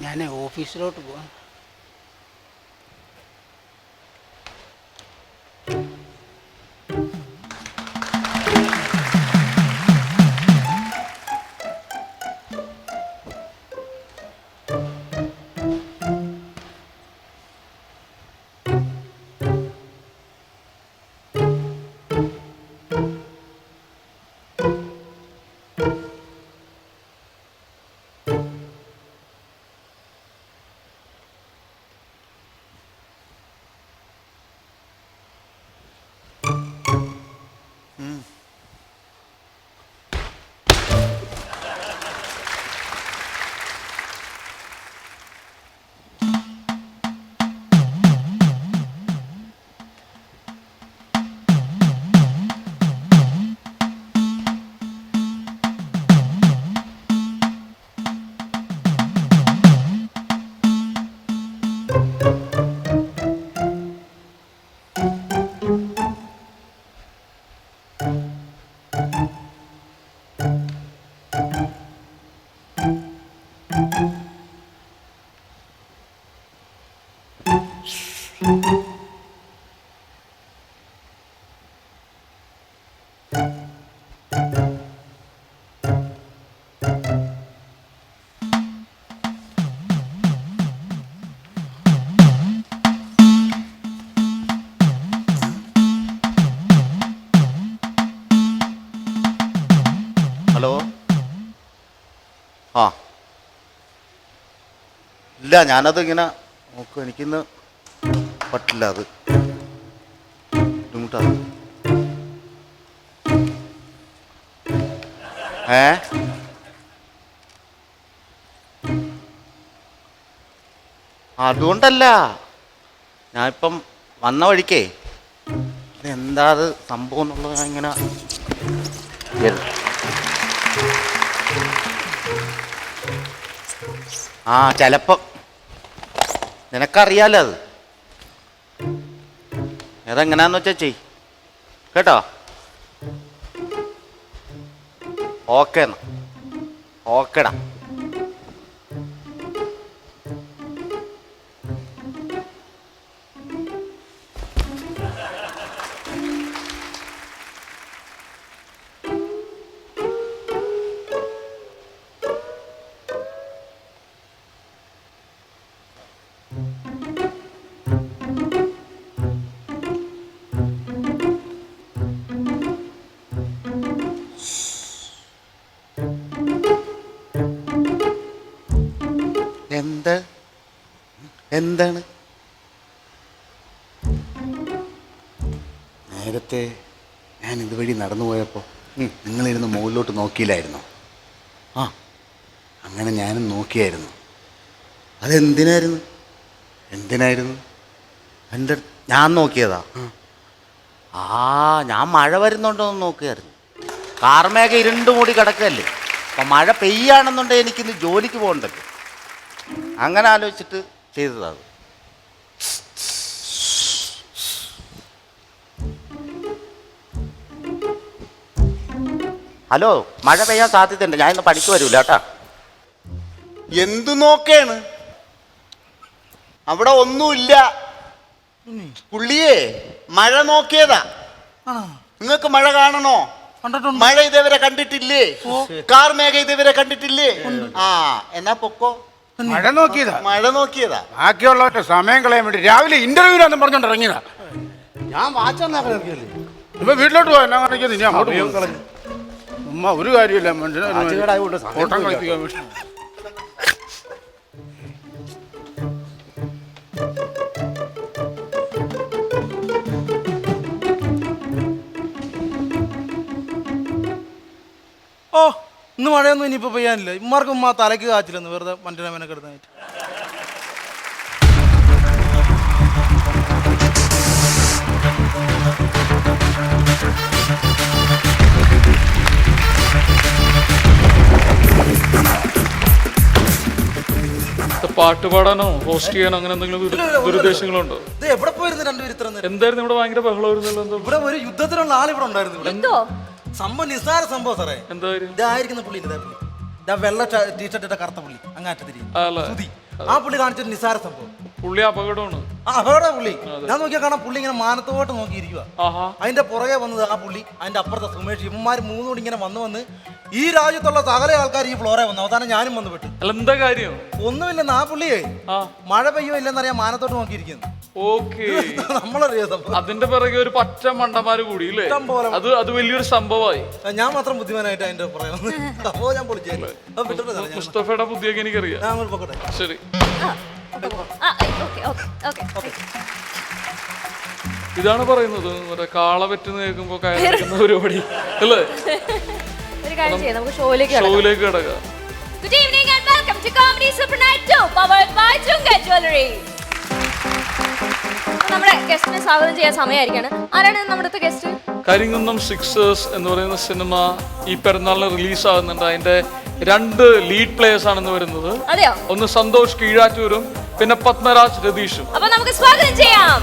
ഞാൻ ഓഫീസിലോട്ട് പോവാം. ഹലോ. ആ ഇല്ല, ഞാനത് ഇങ്ങനെ നോക്കും, എനിക്കിന്ന് പറ്റില്ല, അത് ബുദ്ധിമുട്ടാണ്. അതുകൊണ്ടല്ല, ഞാനിപ്പം വന്ന വഴിക്കേ എന്താ അത് സംഭവം എന്നുള്ളത് ഞാൻ ഇങ്ങനെ ചിലപ്പം നിനക്കറിയാലോ അത്. അതെങ്ങനാന്ന് വെച്ചാ ചെയ് കേട്ടോ. ഓക്കെ എന്നാ ഓക്കെടാ. എന്താണ് നേരത്തെ ഞാൻ ഇതുവഴി നടന്നു പോയപ്പോൾ നിങ്ങളിരുന്ന് മുകളിലോട്ട് നോക്കിയില്ലായിരുന്നോ? ആ, അങ്ങനെ ഞാനും നോക്കിയായിരുന്നു. അതെന്തിനായിരുന്നു? ഞാൻ നോക്കിയതാ. ഞാൻ മഴ വരുന്നുണ്ടോ എന്ന് നോക്കിയായിരുന്നു. കാർമേഘ ഇരുണ്ട് മൂടി കിടക്കല്ലേ, അപ്പം മഴ പെയ്യാണെന്നുണ്ടെങ്കിൽ എനിക്കിന്ന് ജോലിക്ക് പോകണ്ടല്ലോ. അങ്ങനെ ആലോചിച്ചിട്ട് ചെയ്തതാ. ഹലോ, മഴ പെയ്യാൻ സാധ്യതയുണ്ട്. ഞാൻ ഇന്ന് പഠിക്ക് വരൂല കേട്ടാ. എന്തു നോക്കേണ്? അവിടെ ഒന്നുമില്ല. പുള്ളിയേ മഴ നോക്കിയതാ. നിങ്ങൾക്ക് മഴ കാണണോ? മഴ ഇതേവരെ കണ്ടിട്ടില്ലേ? കാർമേഘ ഇതേവരെ കണ്ടിട്ടില്ലേ? ആ, എന്നാ പൊക്കോ. മഴ നോക്കിയതാ. ബാക്കിയുള്ളവരുടെ സമയം കളയാൻ വേണ്ടി രാവിലെ ഇന്റർവ്യൂലാന്ന് പറഞ്ഞോണ്ട് ഇറങ്ങിയതാ. ഞാൻ വാച്ചല്ലേ ഇപ്പൊ വീട്ടിലോട്ട് പോവാ. എന്നാ കാണിക്കുന്നത് ഇനി അങ്ങോട്ട് കളഞ്ഞു. ഉമ്മ ഒരു കാര്യമില്ല, മനുഷ്യനെ ഓട്ടം കളിപ്പിക്കാൻ വേണ്ടി. ഓ, ഇന്ന് മഴയൊന്നും ഇനിയിപ്പോൾ പെയ്യാനില്ല. ഇമ്മാർക്ക് ഉമ്മ തലയ്ക്ക് കാച്ചില്ലെന്ന് വെറുതെ മനുഷ്യനെ മെനക്കെടുത്തായിട്ട്. പാട്ട് പാടാനോ ഹോസ്റ്റ് ചെയ്യാനോ അങ്ങനെ എന്തെങ്കിലും ദുരുദ്ദേശങ്ങളുണ്ടോ? ഇത് എവിടെ പോയിരുന്നു രണ്ടുപേരും ഇത്ര നേരം? എന്തായിരുന്നു ഇവിടെ ഭയങ്കര ബഹളമായിരുന്നല്ലോ? ഇവിടെ ഒരു യുദ്ധത്തിനുള്ള ആൾ ഇവിടെ ഉണ്ടായിരുന്നു. സംഭവം നിസ്സാര സംഭവം സാറേ. എന്തായാലും ഇതായിരിക്കുന്ന പുള്ളി വെള്ള ടീഷർട്ട് ഇട്ട കറുത്ത പുള്ളി അങ്ങാറ്റത്തിരി ആ പുള്ളി കാണിച്ചൊരു നിസ്സാര സംഭവം. പുള്ളി അപകടമാണ്. അപകട പുള്ളി. ഞാൻ നോക്കിയാൽ കാണാം പുള്ളി ഇങ്ങനെ മാനത്തോട്ട് നോക്കിയിരിക്കുക. അതിന്റെ പുറകെ വന്നത് ആ പുള്ളി, അതിന്റെ അപ്പുറത്തെ സുമേഷ്, ഇവന്മാർ മൂന്നുകൂടി ഇങ്ങനെ വന്ന് ഈ രാജ്യത്തുള്ള സകല ആൾക്കാർ ഈ ഫ്ലോറെ വന്നു. അവസാനം ഞാനും വന്ന് വിട്ടു. എന്താ കാര്യം? ഒന്നുമില്ലെന്ന് ആ പുള്ളിയെ മഴ പെയ്യോ ഇല്ലെന്നറിയാൻ മാനത്തോട്ട് നോക്കിയിരിക്കുന്നു. ഓക്കേ, നമ്മളറിയാം സംഭവം. അതിന്റെ പിറകെ ഒരു പച്ച മണ്ടന്മാര് കൂടി ഇല്ലേ? അത് വലിയൊരു സംഭവമായി. ഞാൻ മാത്രം ബുദ്ധിമാനായിട്ട് അതിന്റെ പുറകെ സംഭവം ഞാൻ പൊളിച്ചല്ലേ. മുസ്തഫയുടെ ബുദ്ധിയൊക്കെ എനിക്കറിയാം. ശരി, ഇതാണ് പറയുന്നത് മറ്റേ കാള പറ്റുന്ന കേൾക്കുമ്പോ കയറുന്ന പരിപാടി അല്ലേ? ഷോയിലേക്ക് കിടക്കാം. Good evening and welcome to Comedy Super Night 2 powered by Chunga Jewelry. നമ്മുടെ ഗസ്റ്റിനെ സ്വാഗതം ചെയ്യാൻ സമയമായിരിക്കാണ്. ആരാണ് നമ്മുടെ ഗസ്റ്റ്? കരിങ്കുന്നം സിക്സേഴ്സ് എന്ന് പറയുന്ന സിനിമ ഈ പെരുന്നാളിന് റിലീസ് ആകുന്നുണ്ട്. അതിന്റെ 2 ലീഡ് പ്ലേയേഴ്സ് ആണെന്ന് വരുന്നത്. അതെയോ? ഒന്ന് സന്തോഷ് കീഴാറ്റൂരും പിന്നെ പത്മരാജ് രതീഷും. അപ്പൊ നമുക്ക് സ്വാഗതം ചെയ്യാം.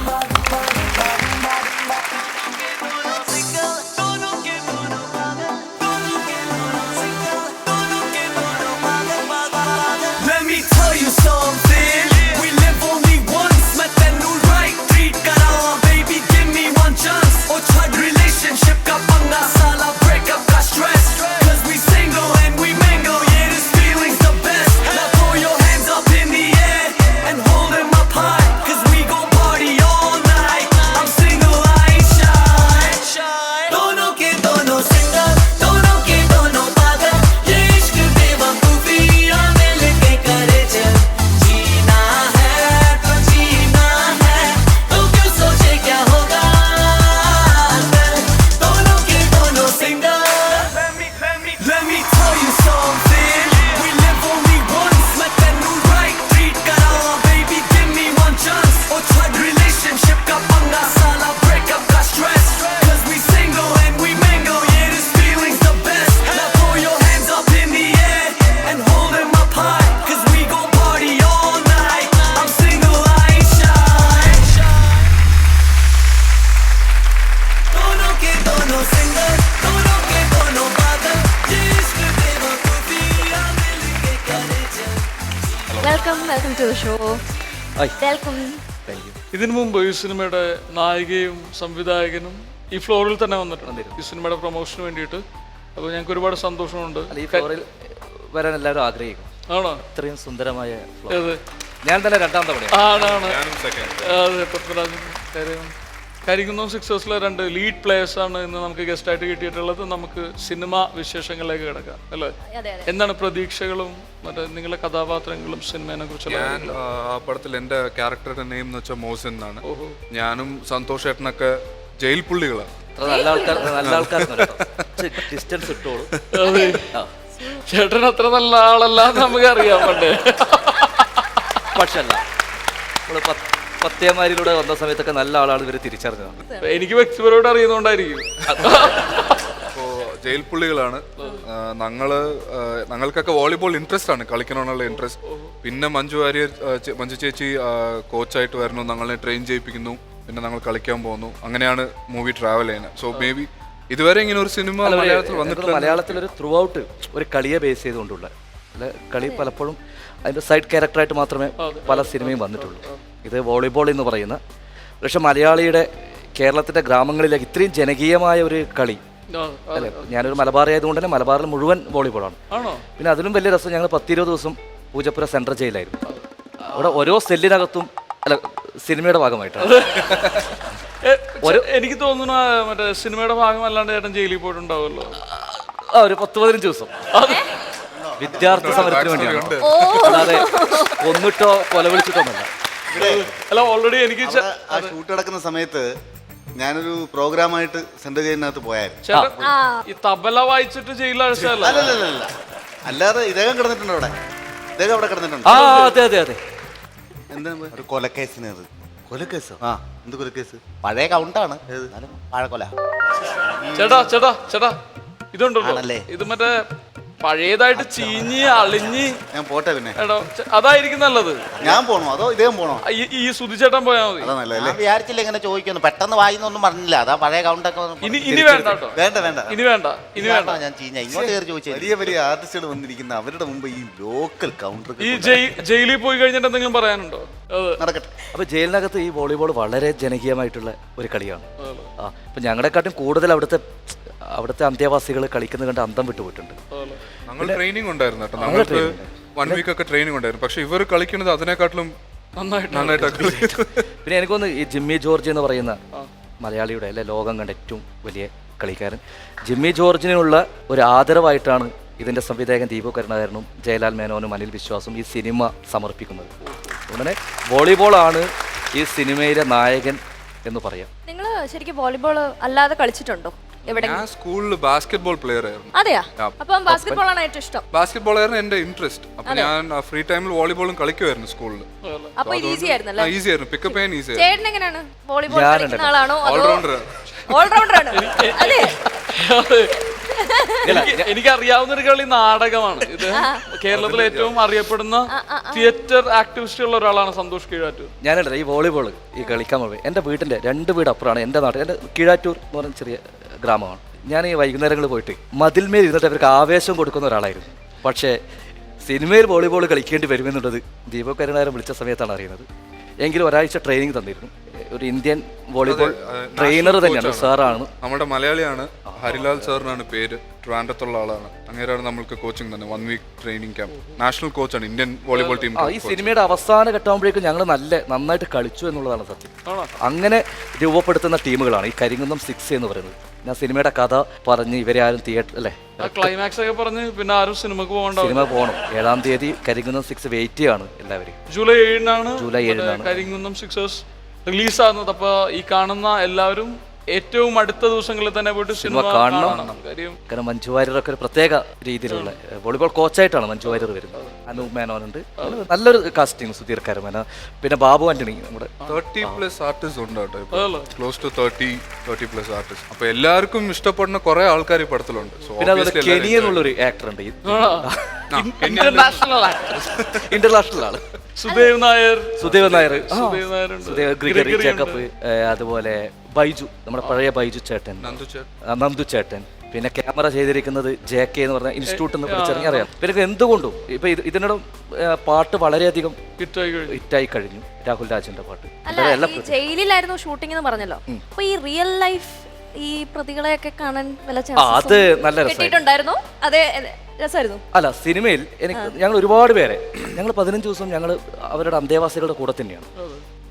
Welcome to the show. Welcome. ഇതിനു മുമ്പ് ഈ സിനിമയുടെ നായികയും സംവിധായകനും ഈ ഫ്ലോറിൽ തന്നെ വന്നിട്ടുണ്ട് ഈ സിനിമയുടെ പ്രൊമോഷന് വേണ്ടിയിട്ട്. അപ്പോൾ ഞങ്ങൾക്ക് ഒരുപാട് സന്തോഷമുണ്ട്. ഈ ഫ്ലോറിൽ വരാൻ എല്ലാവരും ആഗ്രഹിക്കും. ആണോ? ഇത്രയും സുന്ദരമായ ഫ്ലോർ. അതെ, ഞാൻ തന്നെ 2ാം തവണയാണ്. ആണാണ്. അതെ, പത്മരാജൻ കരികുന്നം സിക്സേഴ്സിലെ 2 ലീഡ് പ്ലേയേഴ്സ് ആണ് ഇന്ന് നമുക്ക് ഗസ്റ്റ് ആയിട്ട് കിട്ടിയിട്ടുള്ളത്. നമുക്ക് സിനിമ വിശേഷങ്ങളിലേക്ക് കിടക്കാം അല്ലേ? എന്താണ് പ്രതീക്ഷകളും മറ്റേ നിങ്ങളുടെ കഥാപാത്രങ്ങളും സിനിമയെ കുറിച്ചുള്ള? ഞാൻ ആ പടത്തിൽ എൻ്റെ ക്യാരക്ടറുടെ നെയിം എന്ന് വെച്ചാൽ മോസിൻ എന്നാണ്. ഞാനും സന്തോഷ് ഏട്ടനൊക്കെ ജയിൽ പുള്ളികളാണ്. നല്ല ആൾക്കാർ ഡിസ്റ്റൻസ് ഇട്ടോളൂ. ചേട്ടൻ അത്ര നല്ല ആളല്ല നമുക്ക് അറിയാം പണ്ടേ. പക്ഷെ അല്ല, നമ്മള് പത്തേമാരിലൂടെ വന്ന സമയത്തൊക്കെ നല്ല ആളാണ് ഇവര് തിരിച്ചറിഞ്ഞത്. എനിക്ക് വ്യക്തിപരമായിട്ട് അറിയുന്നോണ്ടായിരിക്കും. അപ്പോൾ ജയിൽ പുള്ളികളാണ് ഞങ്ങൾക്കൊക്കെ വോളിബോൾ ഇൻട്രസ്റ്റ് ആണ്, കളിക്കണമെന്നുള്ള ഇൻട്രസ്റ്റ്. പിന്നെ മഞ്ജു ചേച്ചി കോച്ചായിട്ട് വരുന്നു, ഞങ്ങളെ ട്രെയിൻ ചെയ്യിപ്പിക്കുന്നു, പിന്നെ ഞങ്ങൾ കളിക്കാൻ പോകുന്നു. അങ്ങനെയാണ് മൂവി ട്രാവൽ ചെയ്യുന്നത്. സോ മേ ബി ഇതുവരെ ഇങ്ങനെ ഒരു സിനിമ മലയാളത്തിൽ വന്നിട്ടില്ല. മലയാളത്തിലൊരു ത്രൂ ഔട്ട് ഒരു കളിയെ ബേസ് ചെയ്തുകൊണ്ടുള്ള കളി പലപ്പോഴും അതിൻ്റെ സൈഡ് ക്യാരക്ടറായിട്ട് മാത്രമേ പല സിനിമയും വന്നിട്ടുള്ളൂ. ഇത് വോളിബോൾ എന്ന് പറയുന്ന, പക്ഷെ മലയാളിയുടെ കേരളത്തിൻ്റെ ഗ്രാമങ്ങളിലേക്ക് ഇത്രയും ജനകീയമായ ഒരു കളി അല്ലേ. ഞാനൊരു മലബാർ ആയതുകൊണ്ട് തന്നെ മലബാറിൽ മുഴുവൻ വോളിബോളാണ്. പിന്നെ അതിലും വലിയ രസം, ഞങ്ങൾ 10-20 ദിവസം പൂജപ്പുര സെൻട്രൽ ജയിലായിരുന്നു. അവിടെ ഓരോ സെല്ലിനകത്തും അല്ല സിനിമയുടെ ഭാഗമായിട്ടാണ്. എനിക്ക് തോന്നുന്നു മറ്റേ സിനിമയുടെ ഭാഗമല്ലാണ്ട് ചേട്ടൻ ജയിലിൽ പോയിട്ടുണ്ടാവുമല്ലോ. ഒരു 10-15 ദിവസം വിദ്യാർത്ഥി സമരത്തിന് വേണ്ടിയാണ്, അല്ലാതെ കൊന്നിട്ടോ കൊല വിളിച്ചിട്ടൊന്നുമല്ല. അല്ല, ഓൾറെഡി എനിക്ക് ആ ഷൂട്ട് നടക്കുന്ന സമയത്ത് ഞാനൊരു പ്രോഗ്രാമായിട്ട് സെൻട്രൽ ജയിലിനകത്ത് പോയായിരുന്നു. ചേട്ടൻ ഈ തബല വായിച്ചിട്ട് ജയിലഴിച്ചല്ല? അല്ലല്ല, അല്ലാതെ ഇദ്ദേഹം കിടന്നിട്ടുണ്ട് അവിടെ. ഇദ്ദേഹം അവിടെ കിടന്നിട്ടുണ്ട്. അതെ അതെ അതെ. എന്താ ഒരു കൊലക്കേസിന്? കൊലക്കേസ്? ആ, എന്ത് കൊലക്കേസ്? പഴയ കൗണ്ടാണ്, പഴക്കൊല. ചേട്ടാ ഇതുണ്ടല്ലോ, ഇത് മറ്റേ പഴയതായിട്ട് ചീഞ്ഞ് അളിഞ്ഞ്. ഞാൻ പോട്ടെ പിന്നെ. അതായിരിക്കും നല്ലത്. ഞാൻ പോണോ അതോ ഇദ്ദേഹം പോണോ? ഈ സുധിച്ചേട്ടൻ പോയാൽ മതി. ഞാൻ വിചാരിച്ചില്ല ഇങ്ങനെ ചോദിക്കുന്നു, പെട്ടെന്ന് വായിന്നൊന്നും പറഞ്ഞില്ല. അതാ പഴയ കൗണ്ടൊക്കെ. ഇനി വേണ്ട കേട്ടോ. ഇനി വേണ്ട. ഞാൻ ചീഞ്ഞ ഇങ്ങോട്ട് കയറി ചോദിച്ചു. വലിയ വലിയ ആർട്ടിസ്റ്റുകൾ വന്നിരിക്കുന്ന അവരുടെ മുമ്പ് ഈ ലോക്കൽ കൗണ്ടർ. ഈ ജയിലിൽ പോയി കഴിഞ്ഞിട്ട് എന്തെങ്കിലും പറയാനുണ്ടോ? നടക്കട്ടെ. അപ്പൊ ജയിലിനകത്ത് ഈ വോളിബോൾ വളരെ ജനകീയമായിട്ടുള്ള ഒരു കളിയാണ്. അപ്പൊ ഞങ്ങളെക്കാട്ടും കൂടുതൽ അവിടുത്തെ അന്തേവാസികൾ കളിക്കുന്നത് കണ്ട് അന്തം വിട്ടുപോയിട്ടുണ്ട്. ഞങ്ങൾ ട്രെയിനിങ് ഉണ്ടായിരുന്നു കേട്ടോ. ഞങ്ങൾക്ക് 1 വീക്ക് ഒക്കെ ട്രെയിനിങ് ഉണ്ടായിരുന്നു. പക്ഷെ ഇവർ കളിക്കുന്നത് അതിനെക്കാട്ടിലും നന്നായിട്ടൊക്കെ. പിന്നെ എനിക്കൊന്ന് ഈ ജിമ്മി ജോർജ് എന്ന് പറയുന്ന മലയാളിയുടെ അല്ലെ ലോകം കണ്ട ഏറ്റവും വലിയ കളിക്കാരൻ, ജിമ്മി ജോർജിനുള്ള ഒരു ആദരവായിട്ടാണ് ഇതിൻ്റെ സംവിധായകൻ ദീപു കരുണാകരനും ജയലാൽ മേനോനും അനിൽ വിശ്വാസും ഈ സിനിമ സമർപ്പിക്കുന്നത്. അതുകൊണ്ട് വോളിബോളാണ് ഈ സിനിമയിലെ നായകൻ എന്ന് പറയാം. നിങ്ങൾ ശരിക്കും വോളിബോൾ അല്ലാതെ കളിച്ചിട്ടുണ്ടോ? ഞാൻ സ്കൂളിൽ ബാസ്കറ്റ്ബോൾ പ്ലെയർ ആയിരുന്നു. അതെയാ? അപ്പം ബാസ്കറ്റ്ബോൾ ആണ് ഏറ്റവും ഇഷ്ടം? ബാസ്കറ്റ്ബോൾ ആയിരുന്നു എന്റെ ഇൻട്രസ്റ്റ്. അപ്പൊ ഞാൻ ഫ്രീ ടൈമിൽ വോളിബോളും കളിക്കുമായിരുന്നു സ്കൂളിൽ. അപ്പൊ ഈസി ആയിരുന്നല്ലേ? ഈസി ആയിരുന്നു, പിക്കപ്പ് ചെയ്യാൻ ഈസി ആയിരുന്നു. ചേട്ടൻ എങ്ങനെയാണ് വോളിബോൾ കളിക്കുന്ന ആളാണോ? ഓൾറൗണ്ടർ. ഓൾറൗണ്ടർ ആണ്. അതെ. എനിക്കറിയാവുന്ന ഒരു കളി നാടകമാണ്. ഇത് കേരളത്തിലെ ഏറ്റവും അറിയപ്പെടുന്ന തിയേറ്റർ ആക്ടിവിസ്റ്റുള്ള ഒരാളാണ് സന്തോഷ് കീഴാറ്റൂർ. ഞാനുണ്ടല്ലോ ഈ വോളിബോൾ ഈ കളിക്കാൻ പോയി എൻ്റെ വീടിൻ്റെ 2 വീട് അപ്പുറമാണ് എൻ്റെ നാട്ടിൽ. എൻ്റെ കീഴാറ്റൂർ എന്ന് പറഞ്ഞ ചെറിയ ഗ്രാമമാണ്. ഞാൻ ഈ വൈകുന്നേരങ്ങളിൽ പോയിട്ട് മതിൽമേൽ ഇരുന്നിട്ട് അവർക്ക് ആവേശം കൊടുക്കുന്ന ഒരാളായിരുന്നു. പക്ഷേ സിനിമയിൽ വോളിബോൾ കളിക്കേണ്ടി വരുമെന്നുള്ളത് ദീപക് കരുണാകരൻ വിളിച്ച സമയത്താണ് അറിയുന്നത്. എങ്കിലും ഒരാഴ്ച ട്രെയിനിങ് തന്നിരുന്നു. ഒരു ഇന്ത്യൻ വോളിബോൾ ട്രെയിനർ തന്നെയാണ്, സാറാണ്. നമ്മുടെ മലയാളിയാണ്, ഹരിലാൽ സാറിനാണ് പേര്. ട്രിവാൻഡ്രത്തുള്ള ആളാണ്. അങ്ങനെയാണ് നമ്മൾക്ക് കോച്ചിങ് തന്നെ. 1 വീക്ക് ട്രെയിനിങ് ക്യാമ്പ്. നാഷണൽ കോച്ചാണ് ഇന്ത്യൻ വോളിബോൾ ടീം. ഈ സിനിമയുടെ അവസാന ഘട്ടമാകുമ്പോഴേക്കും ഞങ്ങൾ നന്നായിട്ട് കളിച്ചു എന്നുള്ളതാണ് സത്യം. അങ്ങനെ രൂപപ്പെടുത്തുന്ന ടീമുകളാണ് ഈ കരിങ്കുന്നം 6 എന്ന് പറയുന്നത്. ഞാൻ സിനിമയുടെ കഥ പറഞ്ഞ് ഇവരെ ആരും തിയേറ്റർ അല്ലേ ക്ലൈമാക്സ് ഒക്കെ പറഞ്ഞ് പിന്നെ ആരും സിനിമക്ക് സിനിമ പോകണം. 7-ാം തീയതി കരിങ്കുന്നം 6 വെയിറ്റ് ചെയ്യാണ് എല്ലാവരും. ജൂലൈ 7-നാണ് കരിങ്കുന്നം സിക്സേഴ്സ് റിലീസ് ആകുന്നത്. അപ്പൊ ഈ കാണുന്ന എല്ലാവരും ഏറ്റവും അടുത്ത ദിവസങ്ങളിൽ തന്നെ പോയിട്ട് സിനിമ കാണണം. കാരണം മഞ്ജു വാര്യരൊക്കെ ഒരു പ്രത്യേക രീതിയിലുള്ള വോളിബോൾ കോച്ചായിട്ടാണ് മഞ്ജു വാര്യർ വരുന്നത്. അനൂപ് മേനോനുണ്ട്, നല്ലൊരു കാസ്റ്റിംഗ്. സുധീർ കരമന, പിന്നെ ബാബു ആന്റണി. നമ്മുടെ 30+ ആർട്ടിസ്റ്റ് ഉണ്ട് കേട്ടോ. Close to 30+ artist. അപ്പൊ എല്ലാവർക്കും ഇഷ്ടപ്പെടുന്ന കുറെ ആൾക്കാർ ഈ പടത്തിലുണ്ട്. പിന്നെ അതുപോലെ കെനി എന്നുള്ളൊരു ആക്ടർ ഉണ്ട്, ഇന്റർനാഷണൽ ആണ്. സുദേവ് നായർ, ഗ്രിഗറി ജേക്കബ്, അതുപോലെ ബൈജു, നമ്മുടെ പഴയ ബൈജു ചേട്ടൻ, നന്ദു ചേട്ടൻ. പിന്നെ ക്യാമറ ചെയ്തിരിക്കുന്നത് JK എന്ന് പറഞ്ഞ ഇൻസ്റ്റിറ്റ്യൂട്ട് എന്ന് പഠിച്ചിറങ്ങി അറിയാം. പിന്നെ എന്തുകൊണ്ടും ഇപ്പൊ ഇതിനോട് പാട്ട് വളരെയധികം ഹിറ്റായി കഴിഞ്ഞു. രാഹുൽ രാജിന്റെ പാട്ട് അല്ല, ഈ ജയിലിലായിരുന്നു ഷൂട്ടിംഗ് എന്ന് പറഞ്ഞല്ലോ. അപ്പൊ ഈ റിയൽ ലൈഫ് ഈ പ്രതികളെയൊക്കെ കാണാൻ വല്ല അത് നല്ല കിട്ടിയിട്ടുണ്ടായിരുന്നോ? അതെ, രസമായിരുന്നു. അല്ല, സിനിമയിൽ എനിക്ക് ഞങ്ങൾ ഒരുപാട് പേരെ ഞങ്ങൾ 15 ദിവസം ഞങ്ങൾ അവരുടെ അന്തേവാസികളുടെ കൂടെ തന്നെയാണ്.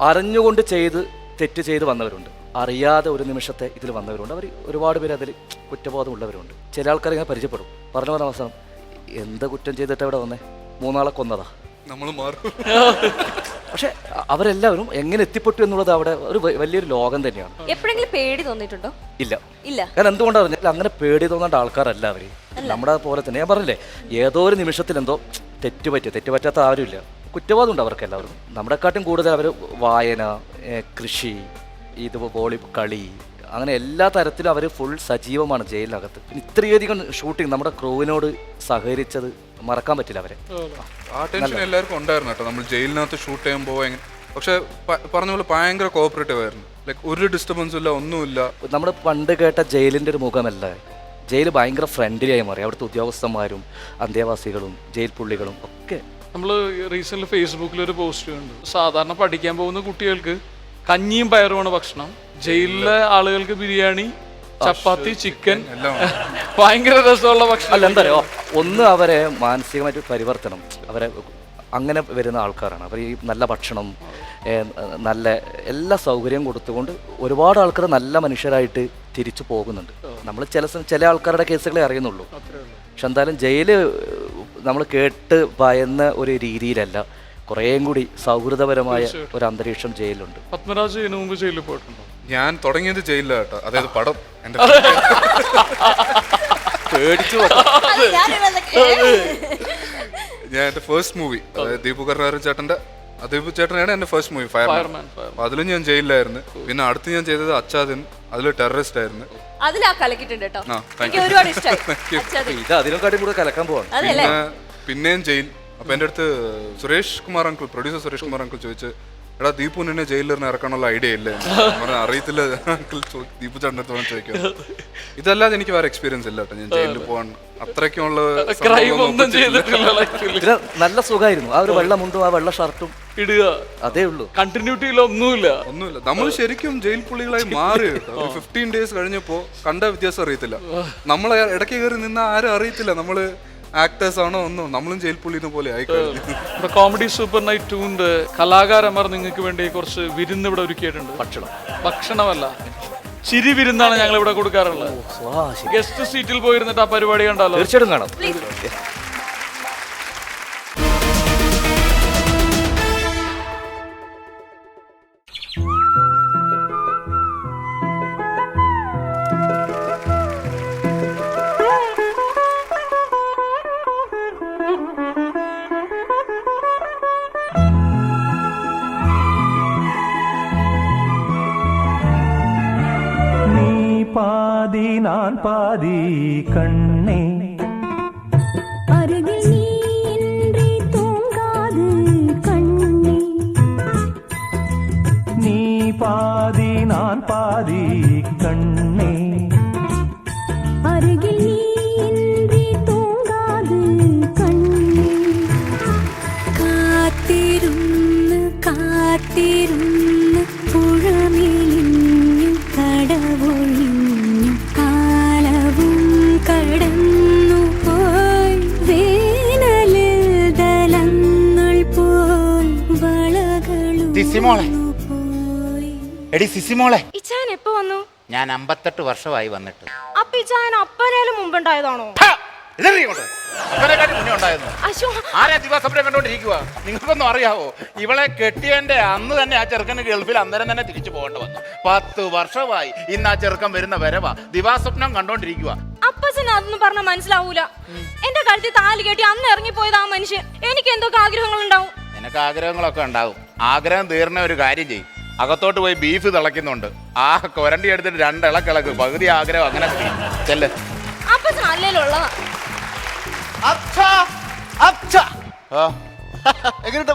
അറിഞ്ഞുകൊണ്ട് തെറ്റ് ചെയ്ത് വന്നവരുണ്ട്, അറിയാതെ ഒരു നിമിഷത്തെ ഇതിൽ വന്നവരുണ്ട്. അവർ ഒരുപാട് പേര് അതിൽ കുറ്റബോധമുള്ളവരുണ്ട്. ചില ആൾക്കാർ ഇങ്ങനെ പരിചയപ്പെടും. പറഞ്ഞ അവസാനം എന്താ കുറ്റം ചെയ്തിട്ട് ഇവിടെ വന്നേ, 3 ആളെ കൊന്നതാ, നമ്മൾ മാറും. പക്ഷെ അവരെല്ലാവരും എങ്ങനെ എത്തിപ്പെട്ടു എന്നുള്ളത് അവിടെ ഒരു വലിയൊരു ലോകം തന്നെയാണ്. എപ്പോഴെങ്കിലും പേടി തോന്നിയിട്ടുണ്ടോ? ഇല്ല. ഇല്ല. കാരണം എന്തുകൊണ്ടാണ് പറഞ്ഞാൽ അങ്ങനെ പേടി തോന്നേണ്ട ആൾക്കാരല്ല അവർ. നമ്മുടെ പോലെ തന്നെ ഞാൻ പറഞ്ഞില്ലേ, ഏതോ ഒരു നിമിഷത്തിൽ എന്തോ തെറ്റുപറ്റാത്ത ആരുമില്ല. കുറ്റബോധം ഉണ്ട് അവർക്ക് എല്ലാവർക്കും. നമ്മളെക്കാട്ടും കൂടുതൽ അവർ വായന, കൃഷി, ഇത് കളി, അങ്ങനെ എല്ലാ തരത്തിലും അവർ ഫുൾ സജീവമാണ് ജയിലിനകത്ത്. ഇത്രയധികം ഷൂട്ടിങ് നമ്മുടെ ക്രൂവിനോട് സഹകരിച്ചത് മറക്കാൻ പറ്റില്ല അവരെ. ആ ടെൻഷൻ എല്ലാവർക്കും ഉണ്ടായിരുന്നു കേട്ടോ. നമ്മൾ ജയിലിനകത്ത് ഷൂട്ട് ചെയ്യുമ്പോൾ പക്ഷെ പറഞ്ഞ പോലെ ഭയങ്കര കോപ്പറേറ്റീവ് ആയിരുന്നു. ലൈക്ക് ഒരു ഡിസ്റ്റർബൻസും ഇല്ല, ഒന്നുമില്ല. നമ്മൾ പണ്ട് കേട്ട ജയിലിൻ്റെ ഒരു മുഖമല്ല. ജയിൽ ഭയങ്കര ഫ്രണ്ട്ലി ആയി മാറി. അവിടുത്തെ ഉദ്യോഗസ്ഥന്മാരും അന്തേവാസികളും ജയിൽ പുള്ളികളും ഒക്കെ. നമ്മൾ റീസെൻ്റ് ഫേസ്ബുക്കിൽ ഒരു പോസ്റ്റ് ഉണ്ട്. സാധാരണ പഠിക്കാൻ പോകുന്ന കുട്ടികൾക്ക് കഞ്ഞിയും പയറുമാണ് ഭക്ഷണം, ജയിലിലെ ആളുകൾക്ക് ബിരിയാണി, ചപ്പാത്തി, ചിക്കൻ, ഭയങ്കര രസമുള്ള ഭക്ഷണം. അല്ല, എന്താ പറയുക, ഒന്ന് അവരെ മാനസികമായിട്ട് പരിവർത്തനം, അവരെ അങ്ങനെ വരുന്ന ആൾക്കാരാണ്. അവർ ഈ നല്ല ഭക്ഷണം, നല്ല എല്ലാ സൗകര്യവും കൊടുത്തുകൊണ്ട് ഒരുപാട് ആൾക്കാർ നല്ല മനുഷ്യരായിട്ട് തിരിച്ചു പോകുന്നുണ്ട്. നമ്മൾ ചില ആൾക്കാരുടെ കേസുകളെ അറിയുന്നുള്ളൂ. പക്ഷെ എന്തായാലും ജയില് നമ്മൾ കേട്ട് ഭയന്ന ഒരു രീതിയിലല്ല, കുറേയും കൂടി സൗഹൃദപരമായ ഒരു അന്തരീക്ഷം ജയിലുണ്ട്. പത്മരാജ് ഇതിനു മുമ്പ് ജയിലിൽ പോയിട്ടുണ്ടോ? ഞാൻ തുടങ്ങിയത് ജയിലില്ല കേട്ടോ. അതായത് പടം പേടിച്ചു. ഞാൻ എൻ്റെ ഫസ്റ്റ് മൂവി, അതായത് ദീപു കരുണാകരൻ ചേട്ടനാണ് എൻ്റെ ഫസ്റ്റ് മൂവി ഫയർമാൻ. അതിലും ഞാൻ ജയിലിലായിരുന്നു. പിന്നെ അടുത്ത് ഞാൻ ചെയ്തത് അച്ചാദിൻ, അതിൽ ടെററിസ്റ്റ് ആയിരുന്നു. ഇത് അതിനെക്കാട്ടും കൂടെ കലക്കാൻ പോവാണ്. പിന്നെയും ജയിൽ. അപ്പൊ എൻ്റെ അടുത്ത് പ്രൊഡ്യൂസർ സുരേഷ് കുമാർ അങ്കിൾ ചോദിച്ചു, എടാ ദീപുവിനെ ജയിലിൽ ഇറക്കാനുള്ള ഐഡിയ ഇല്ലേ? അറിയത്തില്ല അങ്കിൾ, ദീപു ചേട്ടനടുത്തോളം ചോദിക്കാം. ഇതല്ലാതെ എനിക്ക് വേറെ എക്സ്പീരിയൻസ് ഇല്ല കേട്ടോ. ഞാൻ ജയിലിൽ പോകാൻ അത്രയ്ക്കുള്ള നല്ല സുഖമായിരുന്നു. ആ ഒരു വെള്ള മുണ്ടും ആ വെള്ള ഷർട്ടും ഇടുക, അതേ ഉള്ളൂ. കണ്ടിന്യൂറ്റിയിൽ ഒന്നുമില്ല. നമ്മൾ ശരിക്കും ജയിൽ പുള്ളികളായി മാറി കേട്ടോ. 15 ഡേയ്സ് കഴിഞ്ഞപ്പോ കണ്ട വ്യത്യാസം അറിയത്തില്ല. നമ്മളെ ഇടയ്ക്ക് കയറി നിന്ന ആരും അറിയത്തില്ല നമ്മള് ആക്ടേഴ്സ് ആണോ ഒന്നും. നമ്മളും ജയിൽ പുള്ളിനെ പോലെ ആയിക്കഴിഞ്ഞു. കോമഡി സൂപ്പർ നൈറ്റ് 2 കലാകാരന്മാർ നിങ്ങൾക്ക് വേണ്ടി കുറച്ച് വിരുന്ന് ഇവിടെ ഒരുക്കിയിട്ടുണ്ട്. ഭക്ഷണമല്ല, ചിരി വിരുന്നാണ് ഞങ്ങൾ ഇവിടെ കൊടുക്കാറുള്ളത്. ഗസ്റ്റ് സീറ്റിൽ പോയിരുന്നിട്ട് ആ പരിപാടി കണ്ടാലോ? തീർച്ചയായിട്ടും കാണാം. பாதி நான் பாதி கண்ணே, அருகில் நீ இன்றி தூங்காது கண்ணே, நீ பாதி நான் பாதி கண்ணே, அருகில் நீ இன்றி தூங்காது கண்ணே, காத்திருന്ന് காத்திருന്ന് പുഴമേലിഞ്ഞു കടവൊഴിഞ്ഞു കാലവും കടന്നു പോയി, വേനലിൽ ദലങ്ങൾ പോയി വളകളും പോയി. എടി സിസിമോളെ, ഇച്ചായൻ എപ്പോ വന്നു? ഞാൻ 58 വർഷമായി വന്നിട്ട്. അപ്പൊ ഇച്ചായൻ അപ്പനേലും മുമ്പുണ്ടായതാണോ? ആരാ ദിവസം കണ്ടോണ്ടിരിക്കുക? നിങ്ങൾക്കൊന്നും അറിയാവോ? ഇവളെ കെട്ടിയന്റെ അന്ന് തന്നെ ആ ചെറുക്കന് ഗൾഫിൽ അന്നേരം തന്നെ തിരിച്ചു പോകേണ്ടി വന്നു. 10 വർഷമായി ഇന്ന് ആ ചെറുക്കൻ വരുന്ന വരവാ. ദിവാസ്വപ്നം കണ്ടോണ്ടിരിക്കുക. അപ്പച്ചന് അതൊന്നും പറഞ്ഞാൽ മനസ്സിലാവൂല. എന്റെ കഴുത്തിൽ താലി കെട്ടി അന്ന് ഇറങ്ങിപ്പോയത് ആ മനുഷ്യൻ. എനിക്ക് എന്തൊക്കെ ആഗ്രഹങ്ങൾ ഉണ്ടാവും. നിനക്ക് ആഗ്രഹങ്ങളൊക്കെ ഉണ്ടാവും. ആഗ്രഹം തീർന്ന ഒരു കാര്യം ചെയ്യും. അകത്തോട്ട് പോയി ബീഫ് തിളയ്ക്കുന്നുണ്ട്. ആ കൊരണ്ടി എടുത്തിട്ട് 2 ഇളക്കിളക്ക്. പകുതി ആഗ്രഹം അങ്ങനെ ചെല്ല്. അപ്പച്ചൻ അല്ലേലുള്ളതാ. എങ്ങനെയുണ്ട്?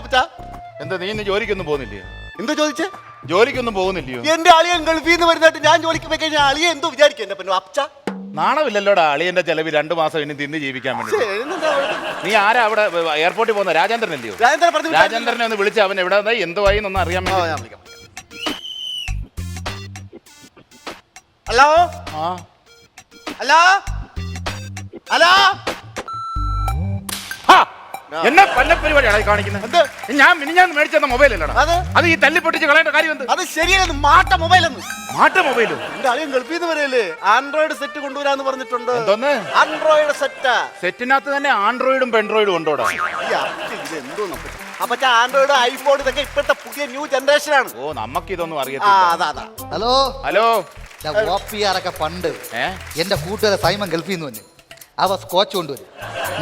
എന്താ നീ ഇന്ന് ജോലിക്കൊന്നും പോകുന്നില്ലയോ? എന്താ ചോദിച്ചേ? ജോലിക്കൊന്നും പോകുന്നില്ലയോ? എന്റെ അളിയൻ ഗൾഫിൽ നിന്ന് വരുന്നതായിട്ട് ഞാൻ ജോലിക്ക് പോയി കഴിഞ്ഞാൽ അളിയെ എന്തോ വിചാരിക്കും? എന്നെ പിന്നെ അപ്ച നാണമില്ലല്ലോടാ അളിയന്റെ ചെലവ് 2 മാസം ഇനി തിന്ന് ജീവിക്കാൻ വേണ്ടി. നീ ആരാ അവിടെ എയർപോർട്ടിൽ പോകുന്ന? രാജേന്ദ്രൻ അല്ലയോ? രാജേന്ദ്രനെ ഒന്ന് വിളിച്ച് അവൻ എവിടെ എന്തുവായി എന്നൊന്ന് അറിയാൻ വേണ്ടി. ഹലോ ആ ഹലോ ഹലോ എന്നാ പല്ല പരിപാടിയാണ് കാണിക്കുന്നത്? ഞാൻ മേടിച്ചെന്ന മൊബൈൽ അല്ലടാ അത്. ഈ തല്ലി പൊട്ടിച്ച് കളയേണ്ട കാര്യം എന്ത്? അത് ശരിയാണ്, മാട്ട മൊബൈലൊന്നും. മാറ്റ മൊബൈലും എന്റെ അളിയൻ ഗൾഫിൽ നിന്ന് വരെയല്ലേ ആൻഡ്രോയിഡ് സെറ്റ് കൊണ്ടുവരാന്ന് പറഞ്ഞിട്ടുണ്ട്. എന്തോന്ന് ആൻഡ്രോയിഡ് സെറ്റാ? സെറ്റിനകത്ത് തന്നെ ആൻഡ്രോയിഡും പെൻഡ്രോയിഡും ഉണ്ടോടാ? ഇത് എന്തോ അപ്പൊ ആൻഡ്രോയിഡ് ഐഫോൺ ഇതൊക്കെ ഇപ്പോഴത്തെ പുതിയ ന്യൂ ജനറേഷൻ ആണ്. ഓ നമുക്ക് ഇതൊന്നും അറിയത്തില്ല. ഹലോ ഹലോ ഓപ്പിയാറൊക്കെ പണ്ട് എന്റെ കൂട്ടുകാരെ സൈമൻ ഗൾഫിൽ നിന്ന് വന്നു. അവ സ്കോച്ച് കൊണ്ടുവരും.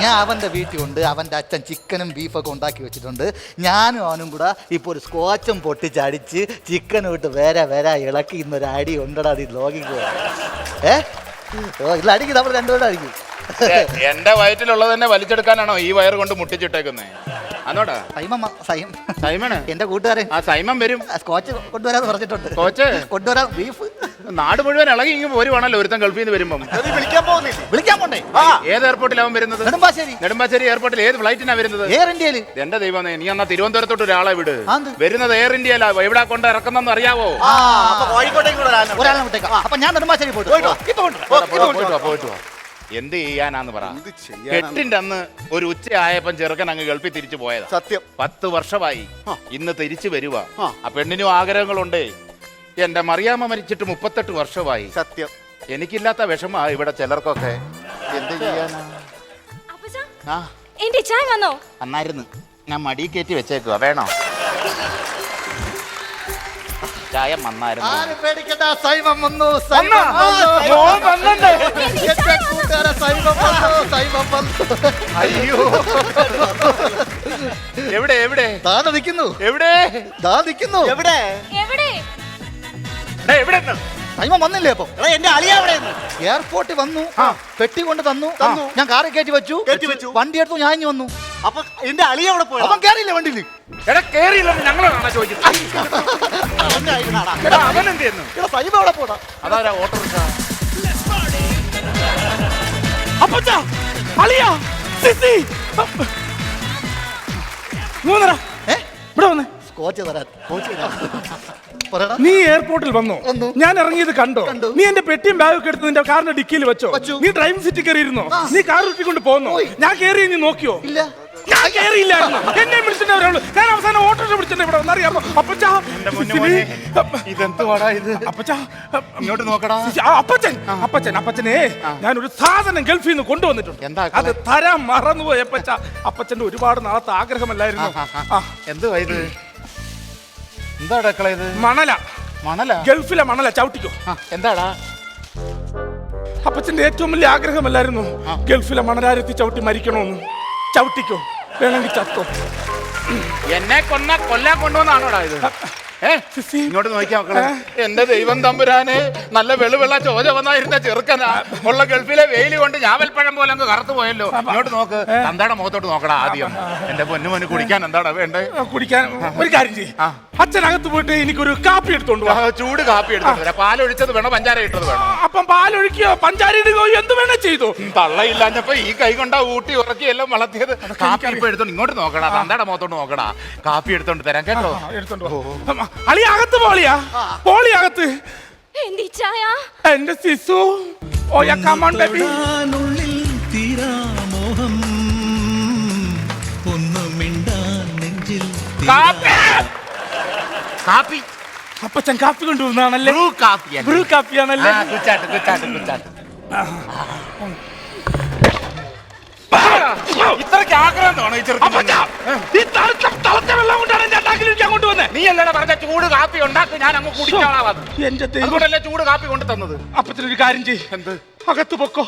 ഞാൻ അവൻ്റെ വീട്ടിൽ കൊണ്ട് അവൻ്റെ അച്ഛൻ ചിക്കനും ബീഫൊക്കെ ഉണ്ടാക്കി വെച്ചിട്ടുണ്ട്. ഞാനും അവനും കൂടെ ഇപ്പോൾ ഒരു സ്കോച്ചും പൊട്ടിച്ചടിച്ച് ചിക്കനും ഇട്ട് വര ഇളക്കി ഇന്നൊരു അടി ഉണ്ടടാ. അത് ലോകിക്ക് ഇല്ല അടിക്കും, നമ്മൾ രണ്ടുപേരും അടിക്കും. എന്റെ വയറ്റിലുള്ളത് തന്നെ വലിച്ചെടുക്കാനാണോ ഈ വയറ് കൊണ്ട് മുട്ടിച്ചിട്ടേക്കുന്നേ? അതോടാ സൈമണ് എന്റെ കൂട്ടുകാരൻ. ആ സൈമൻ വരും. സ്കോച്ച് കൊണ്ടുവരാന്ന് പറഞ്ഞിട്ടുണ്ട്. കോച്ച് കൊണ്ടുവരാൻ ബീഫ്. നാട് മുഴുവൻ ഇളകി ഇങ്ങ് പോരുവാണല്ലോ ഒരുത്തൻ ഗൾഫിൽ നിന്ന് വരുമ്പം. വിളിക്കാൻ പോണ്ടേ? ഏത് എയർപോർട്ടിലാവും വരുന്നത്? നെടുമ്പാശ്ശേരി എയർപോർട്ടിൽ. ഏത് ഫ്ലൈറ്റിനാ വരുന്നത്? എയർ ഇന്ത്യയിൽ. എന്റെ ദൈവമേ, നീ എന്നാ തിരുവനന്തപുരത്തോട്ട് ഒരാളെ വിട്. വരുന്നത് എയർ ഇന്ത്യയിലാ. എവിടെ കൊണ്ട് ഇറക്കുന്നെന്ന് അറിയാവോ? ഒരാളെ വിട്ടേക്കാം. അപ്പൊ ഞാൻ നെടുമ്പാശ്ശേരി പോയിട്ട് വാ. എന്ത് ചെയ്യാനാന്ന് പറ. കെട്ടിന്റെ അന്ന് ഒരു ഉച്ചയായപ്പം ചെറുക്കൻ അങ്ങ് ഗൾഫിൽ തിരിച്ചു പോയതാ. സത്യം. 10 വർഷമായി. ഇന്ന് തിരിച്ചു വരുവാ. ആ പെണ്ണിനും ആഗ്രഹങ്ങളുണ്ടേ. എന്റെ മറിയാമ്മ മരിച്ചിട്ട് 38 വർഷമായി. സത്യം. എനിക്കില്ലാത്ത വിഷമാ ഇവിടെ ചിലർക്കൊക്കെ. എന്ത് ചെയ്യാനാ? ആ എന്റെ ചായ വന്നോ? അന്നായിരുന്നു. ഞാൻ മടി കയറ്റി വെച്ചേക്കുവാ. വേണോ? ചായ വന്നായിരുന്നു. അയ്യോ എവിടെ എവിടെ എവിടെ എവിടെ എവിടെ സൈമൻ വന്നില്ലേ? അപ്പൊ എന്റെ അളിയ അവിടെ എയർപോർട്ടിൽ വന്നു, പെട്ടി കൊണ്ട് തന്നു. ഞാൻ കാറിൽ കയറ്റി വെച്ചു. വണ്ടി എടുത്തു, ഞാൻ ഇനി വന്നു. അപ്പൊ എന്റെ അളിയ അവിടെ പോയി. അവൻ കേറിയില്ല വണ്ടിയിൽ. എടാ കേറിയില്ലെന്ന് ഞങ്ങളാണോ ചോദിക്കുന്നത്? അവൻ എന്ത് ചെയ്യുന്നു? സൈമ അവിടെ പോടാ. അതാരാ ഓട്ടോറിക്ഷ? സ്കോച്ച് തരാൻ. നീ എയർപോർട്ടിൽ വന്നോ? ഞാൻ ഇറങ്ങിയത് കണ്ടോ? നീ എന്റെ പെട്ടിയും ബാഗൊക്കെ എടുത്ത് നിന്റെ കാറിന്റെ ഡിക്കിയിൽ വെച്ചോ? നീ ഡ്രൈവിംഗ് സീറ്റിൽ കയറിയിരുന്നോ? നീ കാർ ഉരുട്ടിക്കൊണ്ട് പോന്നോ? ഞാൻ കയറി നീ നോക്കിയോ? ഇല്ല, ഞാൻ കയറിയില്ലായിരുന്നു. എന്നെ വിളിച്ചിട്ടവരുള്ളൂ. ഞാൻ അവസാനം ഓട്ടോറിക്ഷ വിളിച്ചിട്ട് ഇവിടെ വന്നറിയാമോ? അപ്പച്ചാ ഇതെന്തുവാടാ ഇത്? അപ്പച്ചാ ഇങ്ങോട്ട് നോക്കടാ. അപ്പച്ചനെ ഞാനൊരു സാധനം ഗൾഫിൽ നിന്ന് കൊണ്ടുവന്നിട്ടുണ്ട്. എന്താ? അത് തരാൻ മറന്നുപോയി അപ്പച്ച. അപ്പച്ചന്റെ ഒരുപാട് നാളത്തെ ആഗ്രഹമല്ലായിരുന്നു. എന്തുവാ ഇത്? എന്താ അടുക്കള ഇത്? മണല. ഗൾഫിലെ മണല. ചവിട്ടിക്കോ. എന്താടാ? അപ്പച്ചന്റെ ഏറ്റവും വലിയ ആഗ്രഹമല്ലായിരുന്നു ഗൾഫിലെ മണലാരത്തി ചവിട്ടി മരിക്കണോന്ന്? ചവിട്ടിക്കോ, വേണമെങ്കിൽ ചത്തോ. എന്നെ കൊല്ലാൻ കൊണ്ടുവന്നാണോടാ ഇത്? ഇങ്ങോട്ട് നോക്കിയാ മക്കളെ. എന്റെ ദൈവം തമ്പുരാനെ, നല്ല വെളുവെള്ള ചോര വന്നായിരുന്ന ചെറുക്കനാ. ഉള്ള ഗൾഫിലെ വെയില് കൊണ്ട് ഞാവൽപ്പഴം പോലെ അങ്ങ് കറുത്തു പോയല്ലോ. ഇങ്ങോട്ട് നോക്ക്. തന്തയുടെ മുഖത്തോട്ട് നോക്കടാ ആദ്യം. എന്റെ പൊന്നു കുടിക്കാൻ എന്താടാ വേണ്ടേ? കുടിക്കാൻ ഒരു കാര്യം ചെയ്യും. അച്ഛനകത്ത് പോയിട്ട് എനിക്കൊരു കാപ്പി എടുത്തോണ്ട് വാ. ചൂട് കാപ്പി എടുത്തോണ്ട് വരാം. പാലൊഴിച്ചത് വേണോ പഞ്ചാര ഇട്ടത് വേണോ? അപ്പം പാലൊഴിക്കോ പഞ്ചാര ഇടുകയോ എന്ത് വേണേ ചെയ്തോ. തള്ളയില്ലാഞ്ഞപ്പോ ഈ കൈ കൊണ്ടാ ഊട്ടി ഉറക്കി എല്ലാം വളർത്തിയത്. കാപ്പി ഇപ്പൊ എടുത്തോണ്ട് ഇങ്ങോട്ട് നോക്കടാ. തന്തയുടെ മുഖത്തോട്ട് നോക്കടാ. കാപ്പി എടുത്തോണ്ട് തരാം കേട്ടോ. എടുത്തോണ്ട് അളിയകത്ത് പോളിയകത്ത്. എന്റെ സിസു. ഓ കം ഓൺ ബേബി. കാപ്പി. അപ്പച്ചൻ കാപ്പി കൊണ്ടുവന്നാണല്ലേ? ബ്രൂ കാപ്പിയാണല്ലേ? ഇത്രയ്ക്ക് ആഗ്രഹം തോന്നോ ഈ ചെറുക്കൻ? നീ അല്ലടാ പറഞ്ഞ ചൂട് കാപ്പി ഉണ്ടാക്കി ഞാൻ അങ്ങ് കുടിക്കാളാവാ. അതുകൊണ്ടല്ലേ ചൂട് കാപ്പി കൊണ്ട് തന്നത്. അപ്പച്ചനൊരു കാര്യം ചെയ്യ്. എന്ത്? അകത്ത് പൊക്കോ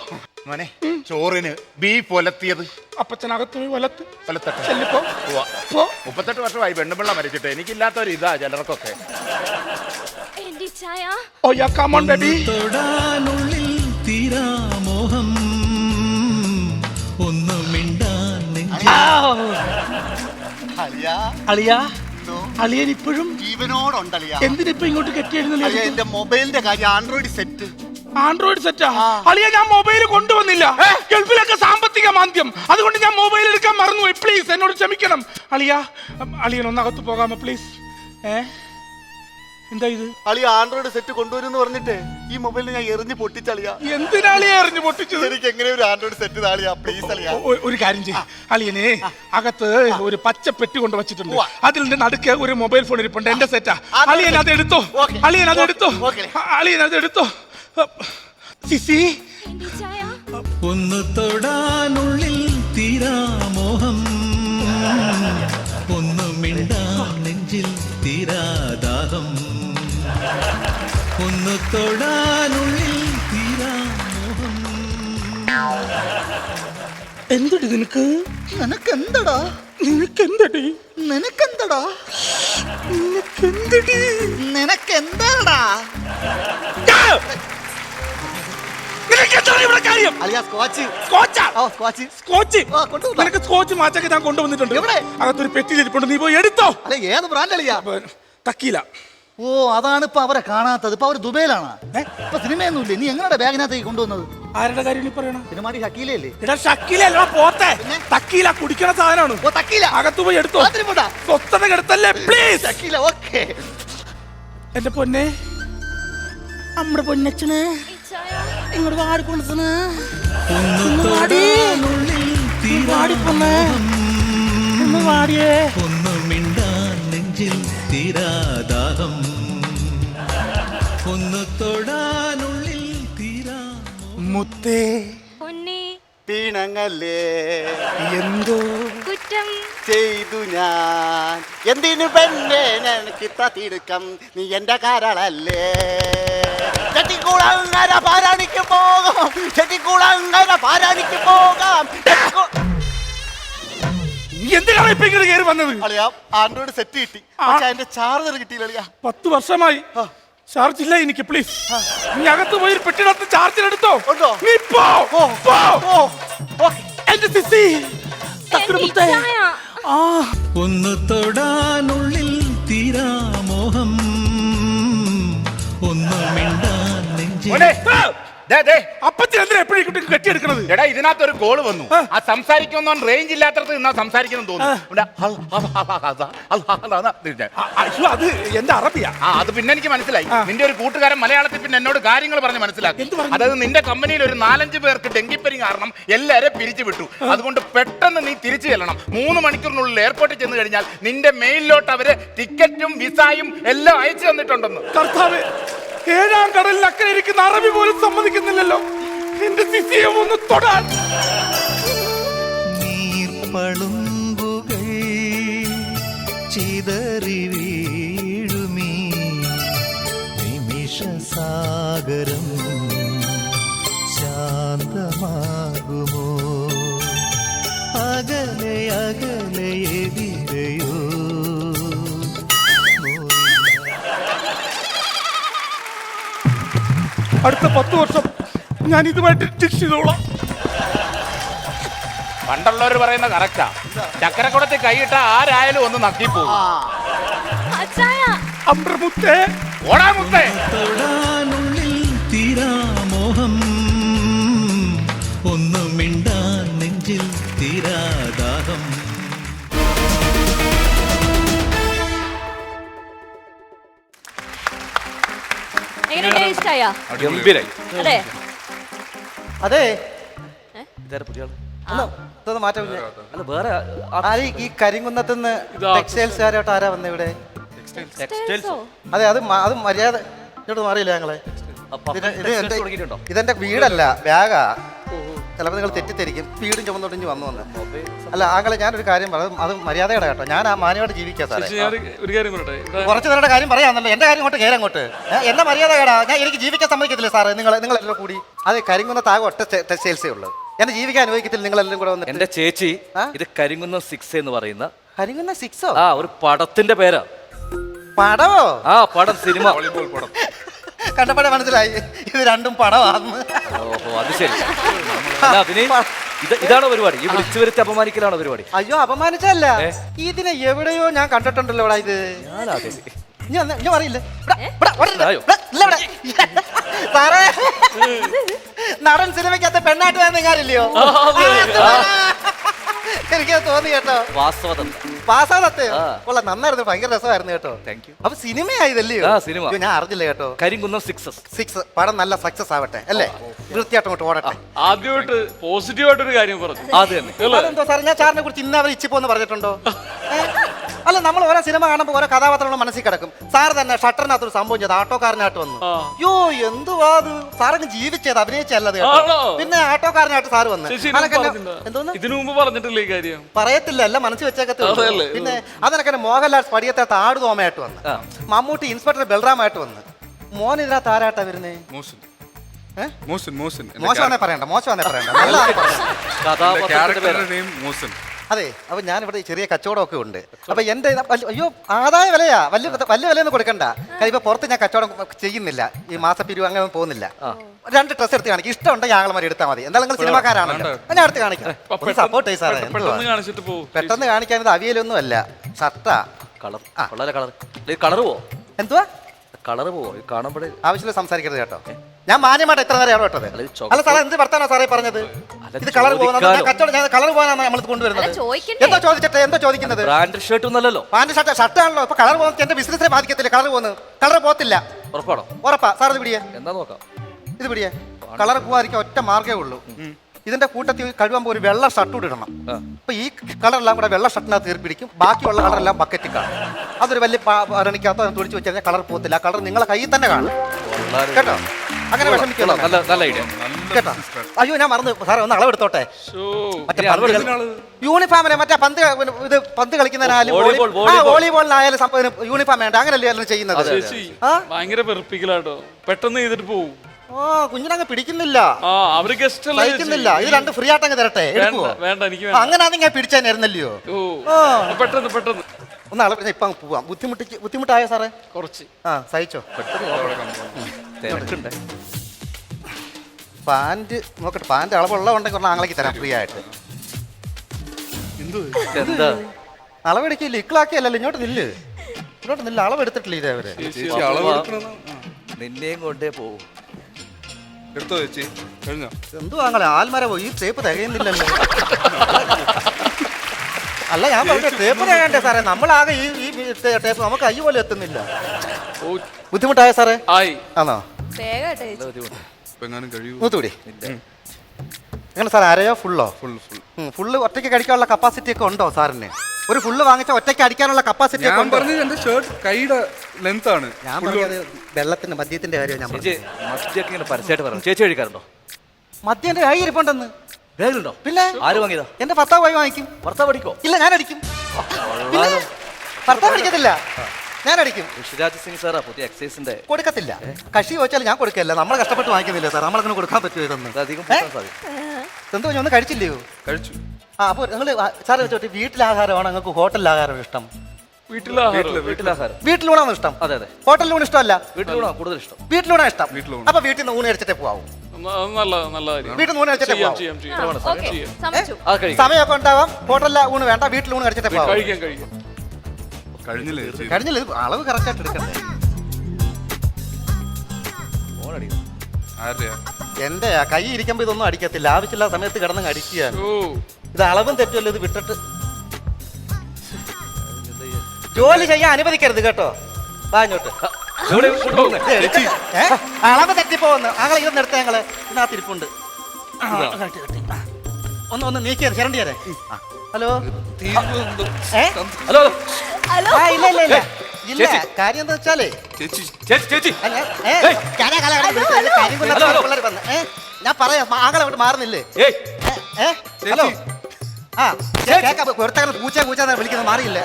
മോനെ. ചോറിന് ബീഫ് ഒലത്തിയത്. അപ്പച്ചനകത്ത് പോയി ഒലത്തട്ടെ. 38 വർഷമായി പെണ്ണുപിള്ള മരിച്ചിട്ട്. എനിക്കില്ലാത്തൊരു ഇതാ ചിലർക്കൊക്കെ. അളിയൻ ഇപ്പോഴും ജീവനോടുണ്ടളിയാ. എന്തിനിപ്പോ ഇങ്ങോട്ട് കെട്ടിയായിരുന്നു? എന്റെ മൊബൈലിന്റെ കാര്യം ആൻഡ്രോയിഡ് സെറ്റ് ആൻഡ്രോയിഡ് സെറ്റാ അളിയ, ഞാൻ മൊബൈൽ കൊണ്ടുവന്നില്ല. ഗൾഫിലൊക്കെ സാമ്പത്തിക മാന്ദ്യം, അതുകൊണ്ട് ഞാൻ മൊബൈൽ എടുക്കാൻ മറന്നുപോയി. പ്ലീസ് എന്നോട് ക്ഷമിക്കണം അളിയ. അളിയൻ ഒന്ന് അകത്ത് പോകാമോ പ്ലീസ്? എന്താ ഇത്? അളിയ ആൻഡ്രോയിഡ് സെറ്റ് കൊണ്ടുവരുമെന്ന് പറഞ്ഞിട്ട് ഈ മൊബൈലിൽ ഞാൻ എറിഞ്ഞ് പൊട്ടിച്ചളിയാ. എന്തിനാളിയ എറിഞ്ഞു പൊട്ടിച്ചത്? എനിക്ക് എങ്ങനെ ഒരു ആൻഡ്രോയിഡ് സെറ്റ് താളിയാ പ്ലീസ് അളിയാ. ഒരു കാര്യം ചെയ്യ അളിയനെ, അകത്ത് ഒരു പച്ച പെട്ടി കൊണ്ട് വെച്ചിട്ടുണ്ട്, അതിൽ നിന്ന് നടുക്ക് ഒരു മൊബൈൽ ഫോൺ ഇരിപ്പുണ്ട്, എന്റെ സെറ്റാ. അളിയൻ അത് എടുത്തോ, അളിയൻ അത് എടുത്തോ, അളിയൻ അത് എടുത്തോ. സിസി, ഒന്ന് തൊടാനുള്ളിൽ തീരാമോഹം, ഒന്ന് മിണ്ടാൻ നെഞ്ചിൽ തീരാദാഹം, ഒന്ന് തൊടാനുള്ളിൽ തീരാമോഹം. എന്തടി നിനക്ക്? നിനക്കെന്തടാ? നിനക്കെന്തടി? നിനക്കെന്തടാ? നിനക്കെന്തടി? നിനക്കെന്താടാ? നിനക്ക് സ്കോച്ച് മാച്ചൊക്കെ ഞാൻ കൊണ്ടുവന്നിട്ടുണ്ട്. അകത്തൊരു പെട്ടിയിലിരിപ്പുണ്ട്, നീ പോയി എടുത്തോ. അല്ലെ ഏത് ബ്രാൻഡ് അളിയാ? തക്കീല. ഓ, അതാണ് ഇപ്പൊ അവരെ കാണാത്തത്. ഇപ്പൊ അവര് ദുബൈയിലാണ്. ഇപ്പൊ സിനിമയൊന്നുമില്ലേ? നീ എങ്ങനെയാ ബാഗിനകത്തേക്ക് കൊണ്ടുവന്നത്? ആരുടെ കാര്യം പറയണം? സിനിമാടി ഷക്കീലല്ലേ? ഷക്കീല പോത്തെ. തക്കീല കുടിക്കണ സാധനമാണ്. ഓ, തക്കീല അകത്ത് പോയി എടുത്തോ. സ്വത്തത കെടുത്തല്ലേ പ്ലീസ്. തക്കീല ഓക്കേ. എന്റെ പൊന്നെ, നമ്മുടെ പൊന്നച്ചന് ഇങ്ങോട്ട് വാടി കൊണ്ടുവന്ന് വാടിയേ. ഒന്ന് മിണ്ടാൻ നെഞ്ചിൽ തീരാദാഹം, ഒന്ന് തൊടാനുള്ളിൽ തീരാ മുത്തേ പിണങ്ങല്ലേ, എന്തോ കുറ്റം ചെയ്തു ഞാൻ. എന്തിനു പെണ്ണെ എനിക്ക് തിടുക്കം, നീ എന്റെ കാരളല്ലേ. ചെട്ടിക്കുളങ്ങര പാരാണിക്ക് പോകാം, ചെട്ടിക്കുളങ്ങര പാരാണിക്ക് പോകാം. എന്തിനാണ് ഇപ്പൊ ഇങ്ങോട്ട് കയറി വന്നത്? അളിയാ ആൻഡ്രോയിഡ് സെറ്റ് കിട്ടി, പക്ഷെ അതിന്റെ ചാർജർ കിട്ടിയില്ല അളിയാ. 10 വർഷമായി ചാർജ് ഇല്ല എനിക്ക്. പ്ലീസ് നീ അകത്ത് പോയി പെട്ടിനകത്ത് ചാർജർ എടുത്തോ. നീ എന്റെ സിസി. ഒന്ന് തൊടാനുള്ളിൽ തീരാമോഹം, ഒന്ന് മിണ്ടാൻ നെഞ്ചിൽ. അപ്പച്ചൻ എന്തിനാ എപ്പോഴും കെട്ടിയെടുക്കണത്? എടാ, ഇതിനകത്ത് ഒരു കോള് വന്നു. ആ സംസാരിക്കുന്ന റേഞ്ച് ഇല്ലാത്തടത്ത് നിന്നാ സംസാരിക്കുന്നു തോന്നുന്നു. അത് എന്റെ അറബിയാ. അത് പിന്നെ എനിക്ക് മനസ്സിലായി. നിന്റെ ഒരു കൂട്ടുകാരൻ മലയാളത്തിൽ പിന്നെ എന്നോട് കാര്യങ്ങൾ പറഞ്ഞ് മനസ്സിലാക്കി. അതായത് നിന്റെ കമ്പനിയിൽ ഒരു 4-5 പേർക്ക് ഡെങ്കിപ്പനി കാരണം എല്ലാവരെ പിരിച്ചു വിട്ടു. അതുകൊണ്ട് പെട്ടെന്ന് നീ തിരിച്ചു ചെല്ലണം. 3 മണിക്കൂറിനുള്ളിൽ എയർപോർട്ടിൽ ചെന്ന് കഴിഞ്ഞാൽ നിന്റെ മെയിലിലോട്ട് അവര് ടിക്കറ്റും വിസയും എല്ലാം അയച്ചു തന്നിട്ടുണ്ടെന്ന്. കർത്താവേ, 7-ാം കടലിൽ അക്കരെ ഇരിക്കുന്ന അറബി പോലും സമ്മതിക്കുന്നില്ലല്ലോ എന്റെ സിസിയെ ഒന്ന് തൊടാൻ. നീർപ്പളുങ്കുകൾ ചിതറി വീഴുമീ നിമിഷസാഗരം ശാന്തമാകുമോ, അകലെ അകലെ എവിടെയോ. അടുത്ത 10 വർഷം ഞാൻ ഇതുമായിട്ട് ടിക്സ് ചെയ്തോളാം. പണ്ടുള്ളവർ പറയുന്ന കറക്റ്റാ. ചക്കരക്കുടത്തിൽ കൈയിട്ട ആരായാലും ഒന്ന് നക്കിപ്പോകും. ഓടാ മുത്തേ. തൊടാനുള്ളിൽ തീരാമോഹം, ഒന്ന് മിണ്ടാൻ നെഞ്ചിൽ തീരാദാഹം. ഗംഭീരായി. അതെ പുതിയ ആള്? ഇതൊന്ന് മാറ്റമില്ല. അല്ല, വേറെ ഈ കരിങ്കുന്നത്തുനിന്ന് ടെക്സ്റ്റൈൽസുകാരായിട്ട് ആരാ വന്നത് ഇവിടെ? അതെ, അത് മര്യാദ ഇങ്ങോട്ട് മാറിയില്ല ഞങ്ങളെ. ഇതെന്റെ വീടല്ല, ബാഗാ. ചിലപ്പോൾ നിങ്ങൾ തെറ്റിദ്ധരിക്കും വീടും ചുമന്നോട്ടിഞ്ഞ് വന്നു വന്ന്. അല്ല ആങ്ങളെ, ഞാനൊരു കാര്യം പറയാം, അത് മര്യാദയുടെ കേട്ടോ. ഞാൻ ആ മാന്യമായിട്ട് ജീവിക്കാം സാറേ. കുറച്ച് നേരുടെ കാര്യം പറയാന്നല്ലോ, എന്റെ കാര്യം കൊണ്ട് കയറങ്ങോട്ട്. എന്റെ മര്യാദ കേടാ, ഞാൻ എനിക്ക് ജീവിക്കാൻ സമ്മതിക്കത്തില്ല സാറേ. നിങ്ങളെല്ലാം കൂടി അത് കരിങ്കുന്നത്താകെ ഒറ്റ ടെക്സ്റ്റൈൽസേ ഉള്ളൂ. എന്നെ ജീവിക്കാൻ അനുഭവിക്കത്തില്ല നിങ്ങളെല്ലാം കൂടെ വന്നിട്ട്. എന്റെ ചേച്ചി, ഇത് കരിങ്കുന്നം 6 എന്ന് പറയുന്ന കരിങ്കുന്നം 6 ഒരു പടത്തിന്റെ പേരാ. പടമോ? ആ പടം, സിനിമ. കണ്ടപ്പോഴേ മനസ്സിലായി ഇത് രണ്ടും പടമാണെന്ന്. ഓഹോ, അത് ശരി. ഇതാണോ പരിപാടി? ഈ വിളിച്ചു വരുത്തി അപമാനിക്കലാണോ പരിപാടി? അയ്യോ, അപമാനിച്ചല്ല. ഇതിനെ എവിടെയോ ഞാൻ കണ്ടിട്ടുണ്ടല്ലോ. ഇവിടെ ഇത് ഞാൻ അറിയില്ല. സാറേ നടൻ സിനിമയ്ക്കകത്ത് പെണ്ണായിട്ട് തന്നെ നിങ്ങാറില്ലയോ? എനിക്ക് തോന്നി കേട്ടോ. വാസവദത്ത കൊള്ളാം, നന്നായിരുന്നു, ഭയങ്കര രസമായിരുന്നു കേട്ടോ. Thank you. അപ്പൊ സിനിമയായതല്ലയോ? സിനിമ ഞാൻ അറിഞ്ഞില്ല കേട്ടോ. കരിങ്കുന്നം 6 പടം നല്ല സക്സസ് ആവട്ടെ അല്ലേ, വൃത്തിയായിട്ട് അങ്ങോട്ട് ഓടട്ടെ. ആദ്യമായിട്ട് പോസിറ്റീവായിട്ടൊരു കാര്യം പറഞ്ഞു. അത് തന്നെ. അതെന്തോ സാർ, ഞാൻ സാറിനെ കുറിച്ച് ഇന്നവർ ഇച്ചിപ്പോന്ന് പറഞ്ഞിട്ടുണ്ടോ? അല്ല, നമ്മൾ ഓരോ സിനിമ കാണുമ്പോൾ ഓരോ കഥാപാത്രങ്ങൾ മനസ്സിൽ കിടക്കും. സാർ തന്നെ ഷട്ടറിനകത്തൊരു സംഭവം ചെയ്ത് ആട്ടോക്കാരനായിട്ട് വന്നു. യോ എന്തുവാ അത്, സാറങ്ങ് ജീവിച്ചത്, അഭിനയിച്ചല്ലത് കേട്ടോ. ആണോ? പിന്നെ ആട്ടോക്കാരനായിട്ട് സാർ വന്ന് എന്തോന്ന് ഇതിനു മുമ്പ് പറഞ്ഞിട്ടില്ലേ ഈ കാര്യം? പറയത്തില്ല, അല്ല മനസ്സിൽ വെച്ചേക്കത്തേ. പിന്നെ അതിനൊക്കെ മോഹൻലാൽ സ്പടിയത്തെ ആട് തോമയായിട്ട് വന്ന്, മമ്മൂട്ടി ഇൻസ്പെക്ടർ ബൽറാമായിട്ട് വന്ന്. മോൻ ഇതിനകത്ത് ആരാട്ടാ വരുന്നേ? മോശമാണേ പറയണ്ട, മോശമാണേ പറയണ്ട, ക്യാരക്ടറുടെ നെയിം മോസൻ. അതെ. അപ്പൊ ഞാൻ ഇവിടെ ചെറിയ കച്ചവടമൊക്കെ ഉണ്ട്. അപ്പൊ എന്റെ അയ്യോ ആദായ വിലയാ, വലിയ വിലയൊന്നും കൊടുക്കണ്ട. കാര്യം ഇപ്പൊ പുറത്ത് ഞാൻ കച്ചവടം ചെയ്യുന്നില്ല, ഈ മാസപ്പിരിവ് അങ്ങനെ പോകുന്നില്ല. 2 ഡ്രസ് എടുത്ത് കാണിക്കും, ഇഷ്ടമുണ്ടെങ്കിൽ ഞങ്ങൾ എടുത്താൽ മതി. എന്തായാലും നിങ്ങൾ സിനിമാക്കാരാണല്ലോ, ഞാൻ അടുത്ത് കാണിക്കാം. സപ്പോർട്ട് ചെയ്യും സാറേ. പെട്ടെന്ന് കാണിക്കാൻ ഇത് അവിയലൊന്നും അല്ല, ഷർട്ടാ. കളർ കളർ പോവോ? എന്തുവാ കളർ പോവോ? കാണുമ്പോഴേ ആവശ്യമില്ല സംസാരിക്കരുത് കേട്ടോ. ഞാൻ മാന്യമായിട്ട് എത്ര നേരം ഇടപെട്ടത്. അല്ല സാറേ, എന്ത് വർത്താനോ സാറേ പറഞ്ഞത്? ഇത് കളർ പോകുന്നത് കച്ചവടം, കളർ പോകാനാണ് നമ്മൾ കൊണ്ടുവരുന്നത്. എന്തോ ചോദിച്ചിട്ട് എന്തോ ചോദിക്കുന്നത്? ബ്രാൻഡ് ഷർട്ട് ഒന്നല്ലോ, പാന്റ് ഷർട്ടാണല്ലോ. ഇപ്പൊ കളർ പോകുന്നത് എന്റെ ബിസിനസിനെ ബാധിക്കത്തില്ല. കളർ പോകുന്നത്, കളർ പോകത്തില്ല. ഉറപ്പാണോ? ഉറപ്പാ സാർ. ഇത് പിടിയേ, എന്താ നോക്കാം. ഇത് പിടിയേ. കളർ പോകാതിരിക്കാൻ ഒറ്റ മാർഗ്ഗമേ ഉള്ളൂ. ഇതിന്റെ കൂട്ടത്തിൽ കഴിയുമ്പോൾ ഒരു വെള്ള ഷർട്ട് ഇടണം. അപ്പൊ ഈ കളറെല്ലാം കൂടെ വെള്ള ഷർട്ടിനകത്ത് തീർപ്പ് പിടിക്കും, ബാക്കിയുള്ള കളറെല്ലാം ബക്കറ്റിൽ കാണും. അതൊരു വലിയ ഭരണിക്കകത്ത് തുടിച്ച് വെച്ച് കഴിഞ്ഞാൽ കളർ പോകത്തില്ല. കളർ നിങ്ങളെ കയ്യിൽ തന്നെ കാണും കേട്ടോ. അങ്ങനെ വിഷമിക്കണം കേട്ടോ. അയ്യോ ഞാൻ മറന്നു സാറേ, ഒന്ന് അളവെടുത്തോട്ടെ. യൂണിഫോമിനെ മറ്റേ പന്ത് കളിക്കുന്നതിനാലും വോളിബോളിനായാലും യൂണിഫോം വേണ്ട, അങ്ങനല്ലേ എല്ലാം ചെയ്യുന്നത്. ഭയങ്കര വെറുപ്പിക്കലാട്ടോ, പെട്ടെന്ന് ചെയ്തിട്ട് പോവും. കുഞ്ഞിനങ്ങ് പിടിക്കുന്നില്ല, അവര് ഗസ്റ്റ് കഴിക്കുന്നില്ല. ഇത് 2 ഫ്രീ ആയിട്ടങ്ങ് തരട്ടെ. വേണ്ട, എനിക്ക് അങ്ങനെയാണെങ്കിൽ പിടിച്ചായിരുന്നല്ലോ. പെട്ടെന്ന് പെട്ടെന്ന് ഒന്ന് അളവ് ഇപ്പൊ പോവാം. ബുദ്ധിമുട്ടായോ സാറേ? കുറച്ച്. സഹിച്ചോ. പാന്റ് നോക്കട്ടെ, പാന്റ് അളവുള്ളതുണ്ടെങ്കിൽ പറഞ്ഞാൽ ആങ്ങളേക്ക് തരാം ഫ്രീ ആയിട്ട്. അളവെടുക്കില്ല, ഇക്കളാക്കിയല്ലോ. ഇങ്ങോട്ട് നില്ല്, ഇങ്ങോട്ട് നില്ല്. അളവെടുത്തിട്ടില്ല ഇതേവരെ. നിന്നെയും കൊണ്ടേ പോവും. എടുത്തോ ചേച്ചി, കഴിഞ്ഞോ? എന്തോ ആങ്ങളെ ആൽമരവോ, ഈ ടേപ്പ് തികയുന്നില്ലല്ലോ. അല്ല ഞാൻ പറഞ്ഞ ടേപ്പ് തികയണ്ടേ സാറേ, നമ്മളാകെ ഈ ടേപ്പ് നമുക്ക് കൈ പോലെ എത്തുന്നില്ല. ബുദ്ധിമുട്ടായോ സാറേ? ആണോ? മൂത്തുകൂടി എങ്ങനെ സാർ, അരയോ ഫുള്ളോ? ഫുള്ള് ഒറ്റയ്ക്ക് കഴിക്കാനുള്ള കപ്പാസിറ്റി ഒക്കെ ഉണ്ടോ സാറിന്? ഒരു ഫുള്ള് വാങ്ങിച്ച ഒറ്റയ്ക്ക് അടിക്കാനുള്ള കപ്പാസിറ്റി ഒക്കെ ഉണ്ടോ? എന്റെ ഷർട്ട് കൈയുടെ ലെങ്ത് ആണ്. ഞാൻ പറഞ്ഞത് വെള്ളത്തിന്റെ മദ്യത്തിന്റെ കാര്യം. ഞാൻ പരസ്യമായിട്ട് പറഞ്ഞു. ചേച്ചി കഴിക്കാറുണ്ടോ? മദ്യന്റെ കൈ ഇരിപ്പുണ്ടെന്ന്. വേഗമുണ്ടോ? പിന്നെ ആര് വാങ്ങിയതാ? എന്റെ ഭർത്താവ് പോയി വാങ്ങിക്കും. ഭർത്താവ് അടിക്കോ? ഇല്ല, ഞാൻ അടിക്കും. ഭർത്താവ് അടിക്കത്തില്ല, ഞാൻ അടിക്കും. ഋഷിരാജ് സിംഗ് സാറാ പുതിയ എക്സൈസിന്റെ. കൊടുക്കത്തില്ല, കക്ഷി ചോദിച്ചാൽ ഞാൻ കൊടുക്കല്ല. നമ്മൾ കഷ്ടപ്പെട്ട് വാങ്ങിക്കുന്നില്ല സാർ, നമ്മളങ്ങനെ കൊടുക്കാൻ പറ്റുമോ ഇതൊന്നും? എന്തോ ഒന്ന് കഴിച്ചില്ലയോ? കഴിച്ചു. അപ്പൊ നിങ്ങൾ സാറ് വെച്ചോട്ടെ, വീട്ടിലാഹാരമാണ് നിങ്ങൾക്ക് ഹോട്ടലിൽ ആഹാരം ഇഷ്ടം? വീട്ടിലൂണാണ് ഇഷ്ടം? അതെ അതെ. ഹോട്ടലിലൂണ് ഇഷ്ടമല്ല? വീട്ടിലൂണാ കൂടുതൽ ഇഷ്ടം. വീട്ടിലൂണ ഇഷ്ടം. അപ്പൊ വീട്ടിൽ നിന്ന് ഊണ് കഴിച്ചിട്ടേ പോവാം. വീട്ടിൽ നിന്ന് ഊണ് കഴിച്ചിട്ടേ പോവാം. സമയമൊക്കെ ഉണ്ടാവാം. ഹോട്ടലിലെ ഊണ് വേണ്ട, വീട്ടിൽ ഊണ് കഴിച്ചിട്ടേ പോവാം. കഴിഞ്ഞില്ല, അളവ് കറക്റ്റ് ആയിട്ട് എടുക്കണ്ടേ? എന്റെ കൈ ഇരിക്കുമ്പോ ഇതൊന്നും അടിക്കത്തില്ല, ആവശ്യമില്ലാത്ത സമയത്ത് കിടന്ന് അടിക്കുക. ഇത് അളവും തെറ്റുമല്ലോ, ഇത് വിട്ടിട്ട് ജോലി ചെയ്യാൻ അനുവദിക്കരുത് കേട്ടോ. വാങ്ങോട്ട് അളവ് തെറ്റിപ്പോന്ന് ആങ്ങളെ ഇതൊന്നും എടുത്ത ഞങ്ങള് ഇതിനകത്ത് ഇരിപ്പുണ്ട്. ഒന്ന് നീക്കിയത് ചിരണ്ടിയാരെ. ഹലോ ഇല്ല ഇല്ല ഇല്ല ഇല്ല. കാര്യം എന്താ വെച്ചാലേ ഞാൻ പറയാം, ആങ്ങളെ അങ്ങോട്ട് മാറുന്നില്ലേ? ഹലോ പൂച്ച പൂച്ച വിളിക്കുന്നത് മാറിയില്ലേ?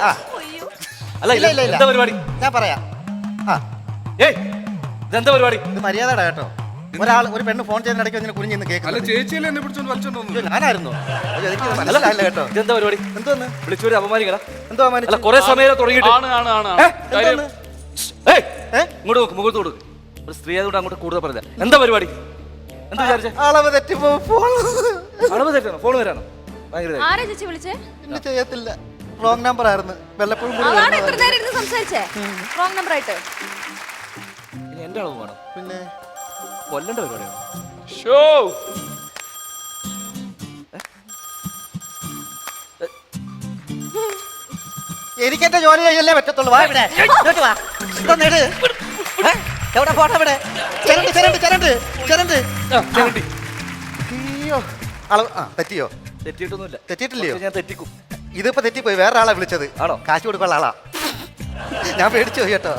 ഞാൻ പറയാം. ഇതെന്താ പരിപാടി? ഇത് മര്യാദയുടെ കേട്ടോ. ഒരു പെണ്ണ് ഫോൺ ചെയ്യുന്ന ഇടയ്ക്ക് ഇങ്ങനെ കുഞ്ഞിന്ന് കേൾക്കുന്നു. ഞാനായിരുന്നു, എനിക്ക് മനസ്സിലായില്ല കേട്ടോ. ഇതെന്താ പരിപാടി? എന്തോന്ന് വിളിച്ചൊരു അപമാനിക്കണ? എന്തോ അപമാനിച്ചു? കുറെ സമയം തുടങ്ങിയിട്ട് ഇങ്ങോട്ട് നോക്ക്, മുഖത്ത് കൊടുക്ക്. ഒരു സ്ത്രീ ആയതുകൊണ്ട് അങ്ങോട്ട് കൂടുതൽ പറഞ്ഞ എന്താ പരിപാടി? എന്താ വിചാരിച്ചേ? അളവ് തെറ്റിപ്പോ അളവ് തെറ്റണോ? ഫോൺ വരാനോ? ചെയ്യത്തില്ല, റോങ് നമ്പർ ആയിരുന്നു. വല്ലപ്പോഴും എന്റെ അളവ് വേണം. പിന്നെ കൊല്ലണ്ട പരിപാടിയാണ്. ഷോ എനിക്ക് എന്റെ ജോലി ചെയ്യല്ലേ പറ്റത്തുള്ളൂ. വാ ഇവിടെ, ഇങ്ങോട്ട് വാ. ഇതൊന്ന് ഇട്. എവിടെ പോട്ടെ ഇവിടെ? ചെരണ്ട് ചെരണ്ട് ചെരണ്ട് ചെരണ്ട്. അയ്യോ, അളവ് തെറ്റിയോ? തെറ്റിയിട്ടൊന്നുമില്ല. തെറ്റിയിട്ടില്ലയോ? ഞാൻ തെറ്റിക്കും. ഇതിപ്പോ തെറ്റിപ്പോയി. വേറെ ആളെ വിളിച്ചത്. ആണോ? കാശ് കൊടുക്കാനുള്ള ആളാ. ഞാൻ പേടിച്ചു പോയി കേട്ടോ.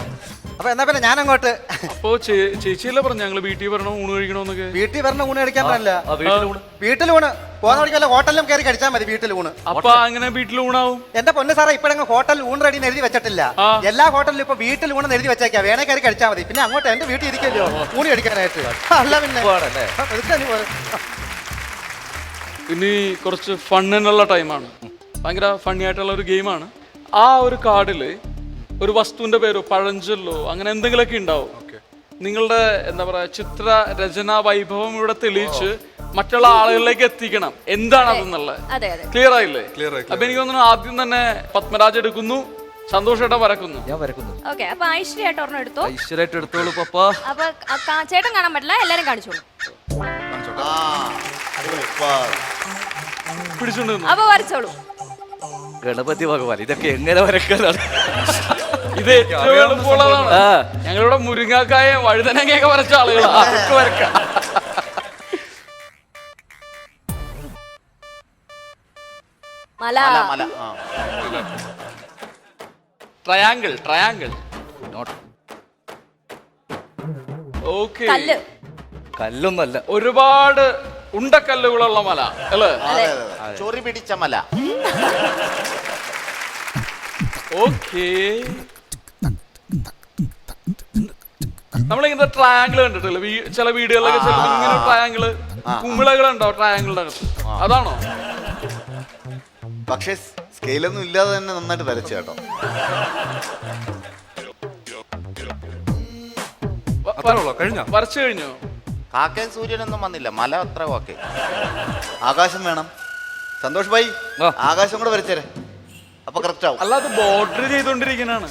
അപ്പൊ എന്നാ പിന്നെ ഞാൻ അങ്ങോട്ട്. അപ്പോ ചേച്ചിയല്ലേ പറഞ്ഞു ഞങ്ങള് വീട്ടിൽ വരണം ഊണ് കഴിക്കണമെന്നൊക്കെ? വീട്ടിൽ വരണ ഊണ് കഴിക്കാൻ പറ്റില്ല. വീട്ടിലൂടെ വീട്ടിൽ ഊണ് പോകുന്ന വഴിക്ക് വല്ല ഹോട്ടലിലും കയറി കഴിച്ചാൽ മതി. വീട്ടിൽ ഊണ് അപ്പൊ അങ്ങനെ വീട്ടിൽ ഊണാവും? എന്റെ പൊന്ന് സാറേ, ഇപ്പഴങ്ങ് ഹോട്ടൽ ഊണ് റെഡി എഴുതി വെച്ചിട്ടില്ല. എല്ലാ ഹോട്ടലിലും ഇപ്പൊ വീട്ടിൽ ഊണ് എഴുതി വെച്ചേക്കാ. വേണേ കയറി കഴിച്ചാൽ മതി. പിന്നെ അങ്ങോട്ട് എന്റെ വീട്ടിൽ ഇരിക്കല്ലോ ഊണ് കഴിക്കാനായിട്ട്. അല്ല പിന്നെ ഇനി കുറച്ച് ഫണ്ണിനുള്ള ടൈമാണ്. ഭയങ്കര ഫണ്ണി ആയിട്ടുള്ള ഒരു ഗെയിമാണ്. ആ ഒരു കാർഡില് ഒരു വസ്തുവിന്റെ പേരോ പഴഞ്ചൊല്ലോ അങ്ങനെ എന്തെങ്കിലുമൊക്കെ ഉണ്ടാവും. നിങ്ങളുടെ എന്താ പറയാ ചിത്ര രചനാ വൈഭവം ഇവിടെ തെളിയിച്ച് മറ്റുള്ള ആളുകളിലേക്ക് എത്തിക്കണം. എന്താണ് അതെന്നുള്ളത് ക്ലിയർ ആയില്ലേ? അപ്പൊ എനിക്ക് തോന്നുന്നു ആദ്യം തന്നെ പത്മരാജ് എടുക്കുന്നു, സന്തോഷേട്ടൻ വരക്കുന്നു. ഞാൻ വരക്കുന്നു. ഓക്കെ, അപ്പൊ ഐശ്വര്യായിട്ട് ഒരെണ്ണം എടുത്തോ. ഐശ്വര്യമായിട്ട് എടുത്തോളൂ പപ്പ. അപ്പൊ ചേട്ടൻ കാണാൻ പറ്റില്ല, എല്ലാരും കാണിച്ചോളൂ. പിടിച്ചോണ്ട് നിന്നു. അപ്പൊ വരച്ചോളൂ. ഗണപതി ഭഗവാൻ, ഇതൊക്കെ എങ്ങനെ വരക്കാനാണ്? ഇത് ഏറ്റവും എളുപ്പമുള്ളതാണ്. ഞങ്ങളിവിടെ മുരിങ്ങാക്കായ വഴുതനങ്ങയൊക്കെ വരച്ച ആളുകളാണ്. അതൊക്കെ വരക്കാം. മല. ട്രയാങ്കിൾ. ഓക്കെ. കല്ലൊന്നല്ല, ഒരുപാട് ഉണ്ടക്കല്ലുകളുള്ള മല അല്ലേ? ചൊറി പിടിച്ച മല. ഓക്കെ. നമ്മളിങ്ങനെ ട്രയാങ്കിൾ കണ്ടിട്ടില്ല ചില വീടുകളിലൊക്കെ ചിലപ്പോൾ ഇങ്ങനെ ട്രയാങ്കിള് കുമിളകൾ ഉണ്ടാവും ട്രയാങ്കിളിന്റെ അകത്ത്. അതാണോ? പക്ഷെ സ്കെയിലൊന്നും ഇല്ലാതെ തന്നെ നന്നായിട്ട് വരച്ചു കേട്ടോ. വരച്ചു കഴിഞ്ഞോ? കാക്കയും സൂര്യനൊന്നും വന്നില്ല. മല അത്ര ഓക്കെ. ആകാശം വേണം. സന്തോഷ് ഭായി, ആകാശം കൂടെ വരച്ചേരെ. അപ്പൊ കറക്റ്റ് ആവും. അല്ല, അത് ബോർഡർ ചെയ്തോണ്ടിരിക്കാനാണ്.